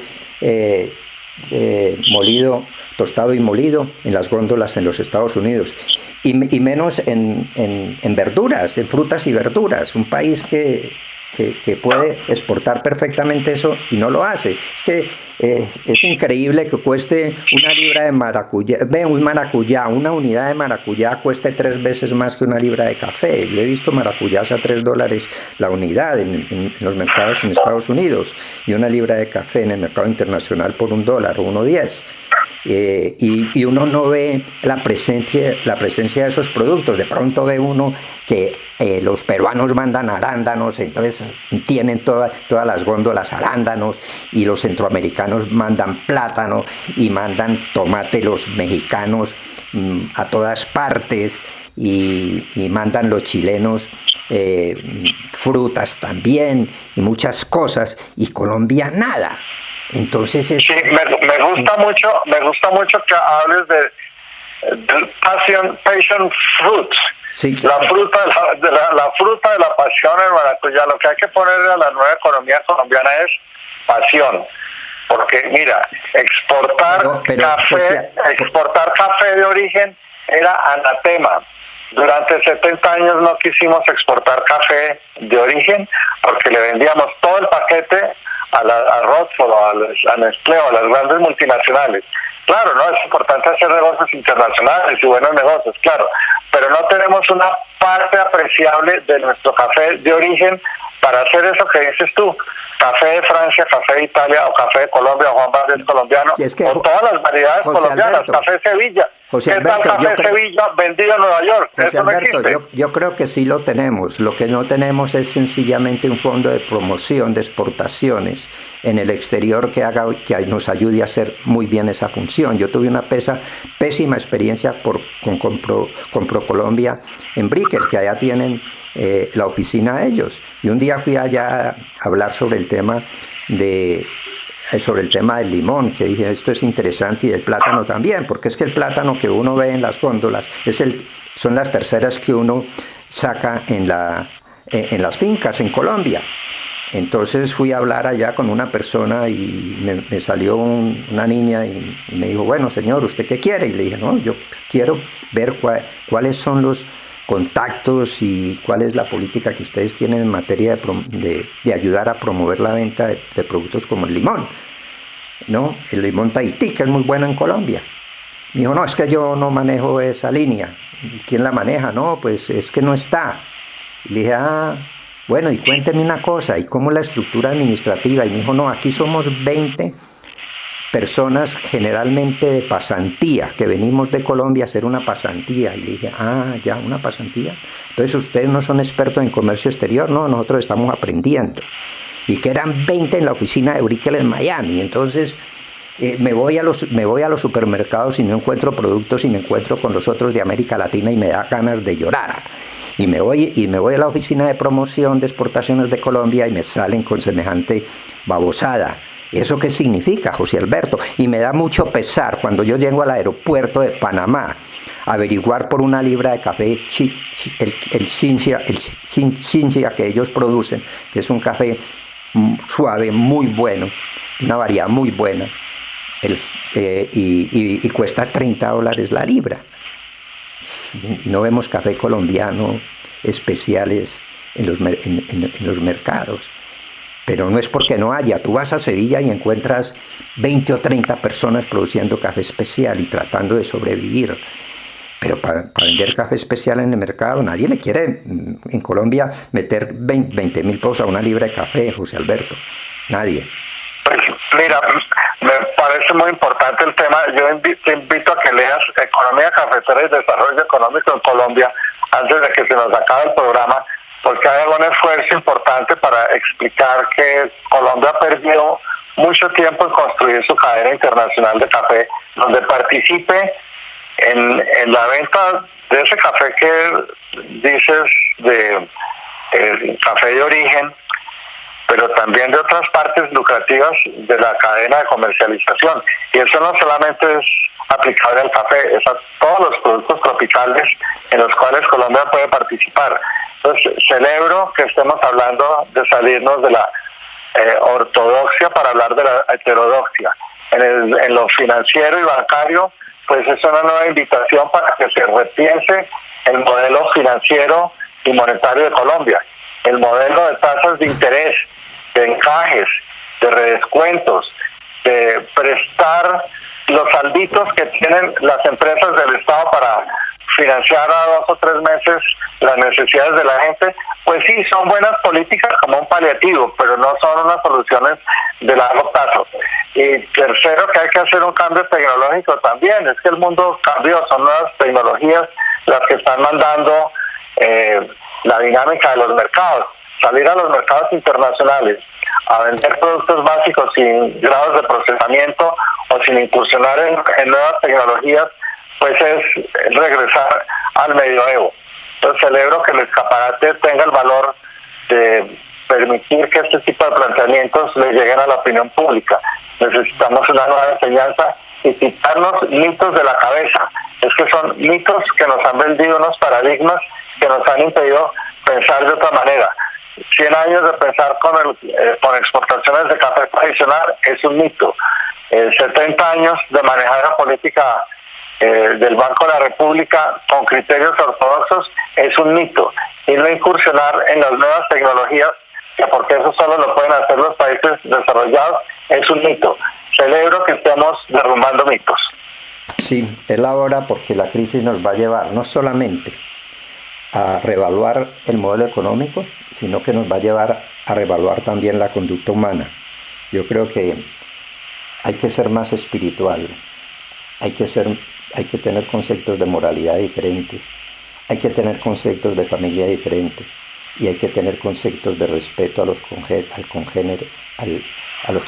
tostado y molido en las góndolas en los Estados Unidos, y menos en verduras, en frutas y verduras, un país que puede exportar perfectamente eso y no lo hace. Es que es increíble que cueste una libra de maracuyá, una unidad de maracuyá cueste 3 veces más que una libra de café. Yo he visto maracuyás a $3 la unidad en los mercados en Estados Unidos, y una libra de café en el mercado internacional por $1 o $1.10. Y uno no ve la presencia de esos productos. De pronto ve uno que los peruanos mandan arándanos, entonces tienen todas las góndolas arándanos, y los centroamericanos mandan plátano y mandan tomate, los mexicanos a todas partes, y mandan los chilenos frutas también y muchas cosas, y Colombia nada. Entonces sí, me gusta mucho que hables del passion fruit. Sí, la fruta de la pasión en maracuyá. Lo que hay que ponerle a la nueva economía colombiana es pasión, porque mira, exportar café de origen era anatema. Durante 70 años no quisimos exportar café de origen porque le vendíamos todo el paquete a Rothschild, a Nestlé, a las grandes multinacionales. Claro, no es importante hacer negocios internacionales y buenos negocios, claro, pero no tenemos una parte apreciable de nuestro café de origen para hacer eso que dices tú. Café de Francia, café de Italia o café de Colombia, Juan Valdez colombiano, o todas las variedades colombianas, café Sevilla. José ¿Qué tal café Sevilla vendido en Nueva York? José Eso no Alberto, existe. yo creo que sí lo tenemos. Lo que no tenemos es sencillamente un fondo de promoción de exportaciones en el exterior que nos ayude a hacer muy bien esa función. Yo tuve una pésima experiencia con ProColombia en Brickell, que allá tienen la oficina de ellos. Y un día fui allá a hablar sobre el tema del limón, que dije, esto es interesante, y del plátano también, porque es que el plátano que uno ve en las góndolas son las terceras que uno saca en las fincas en Colombia. Entonces fui a hablar allá con una persona y me salió una niña y me dijo, bueno, señor, ¿usted qué quiere? Y le dije, no, yo quiero ver cuáles son los contactos y cuál es la política que ustedes tienen en materia de ayudar a promover la venta de productos como el limón, ¿no? El limón Tahití, que es muy bueno en Colombia. Me dijo, no, es que yo no manejo esa línea. ¿Y quién la maneja? No, pues es que no está. Y le dije, bueno, y cuénteme una cosa, ¿y cómo es la estructura administrativa? Y me dijo, no, aquí somos 20 personas generalmente de pasantía, que venimos de Colombia a hacer una pasantía. Y le dije, ya, una pasantía. Entonces ustedes no son expertos en comercio exterior, no, nosotros estamos aprendiendo. Y que eran 20 en la oficina de Brickell en Miami. Entonces me voy a los supermercados y no encuentro productos y me encuentro con los otros de América Latina y me da ganas de llorar. Y me voy a la oficina de promoción de exportaciones de Colombia y me salen con semejante babosada. ¿Eso qué significa, José Alberto? Y me da mucho pesar cuando yo llego al aeropuerto de Panamá a averiguar por una libra de café el Chinchilla que ellos producen, que es un café suave, muy bueno, una variedad muy buena, y cuesta $30 la libra. Y no vemos café colombiano especiales en los mercados. Pero no es porque no haya. Tú vas a Sevilla y encuentras 20 o 30 personas produciendo café especial y tratando de sobrevivir. Pero para vender café especial en el mercado, nadie le quiere en Colombia meter 20.000 pesos a una libra de café, José Alberto. Nadie. Pues mira, me parece muy importante el tema. Yo te invito a que leas Economía Cafetera y Desarrollo Económico en Colombia antes de que se nos acabe el programa, porque hay un esfuerzo importante para explicar que Colombia perdió mucho tiempo en construir su cadena internacional de café, donde participe en la venta de ese café que dices, de café de origen, pero también de otras partes lucrativas de la cadena de comercialización. Y eso no solamente es aplicable al café, es a todos los productos tropicales en los cuales Colombia puede participar. Entonces, celebro que estemos hablando de salirnos de la ortodoxia para hablar de la heterodoxia. En lo financiero y bancario, pues es una nueva invitación para que se repiense el modelo financiero y monetario de Colombia. El modelo de tasas de interés, de encajes, de redescuentos, de prestar los salditos que tienen las empresas del Estado para financiar a 2 o 3 meses las necesidades de la gente, pues sí, son buenas políticas como un paliativo, pero no son unas soluciones de largo plazo. Y tercero, que hay que hacer un cambio tecnológico también. Es que el mundo cambió, son nuevas tecnologías las que están mandando la dinámica de los mercados. Salir a los mercados internacionales a vender productos básicos sin grados de procesamiento o sin incursionar en nuevas tecnologías, pues es regresar al medioevo. Entonces celebro que el escaparate tenga el valor de permitir que este tipo de planteamientos le lleguen a la opinión pública. Necesitamos una nueva enseñanza y quitarnos mitos de la cabeza. Es que son mitos que nos han vendido unos paradigmas que nos han impedido pensar de otra manera. 100 años de pensar con exportaciones de café tradicional es un mito. 70 años de manejar la política del Banco de la República con criterios ortodoxos es un mito, y no incursionar en las nuevas tecnologías, que porque eso solo lo pueden hacer los países desarrollados, es un mito. Celebro que estemos derrumbando mitos. Sí, es la hora, porque la crisis nos va a llevar no solamente a reevaluar el modelo económico, sino que nos va a llevar a reevaluar también la conducta humana. Yo creo que hay que ser más espiritual, hay que tener conceptos de moralidad diferentes, hay que tener conceptos de familia diferentes, y hay que tener conceptos de respeto a los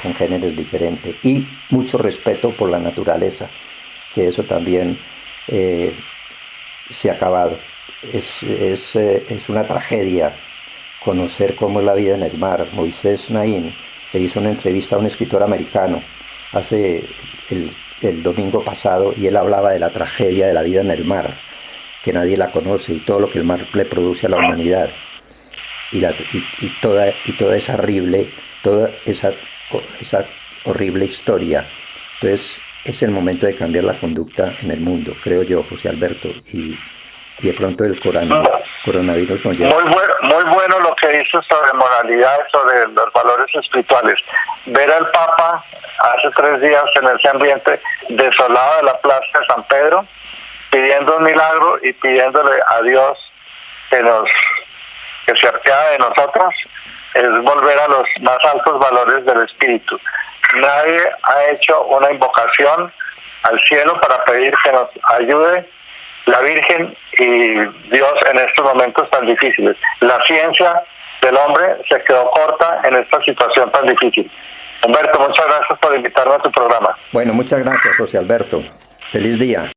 congéneres diferentes, y mucho respeto por la naturaleza, que eso también se ha acabado. Es una tragedia conocer cómo es la vida en el mar. Moisés Naim le hizo una entrevista a un escritor americano hace el domingo pasado, y él hablaba de la tragedia de la vida en el mar, que nadie la conoce, y todo lo que el mar le produce a la humanidad, y toda esa horrible historia. Entonces es el momento de cambiar la conducta en el mundo, creo yo, José Alberto, y de pronto el coronavirus nos lleva. Muy bueno lo que dice sobre moralidad, sobre los valores espirituales. Ver al Papa hace 3 días en ese ambiente desolado de la Plaza de San Pedro, pidiendo un milagro y pidiéndole a Dios que se apiade de nosotros, es volver a los más altos valores del espíritu. Nadie ha hecho una invocación al cielo para pedir que nos ayude la Virgen y Dios en estos momentos tan difíciles. La ciencia del hombre se quedó corta en esta situación tan difícil. Humberto, muchas gracias por invitarme a tu programa. Bueno, muchas gracias, José Alberto. Feliz día.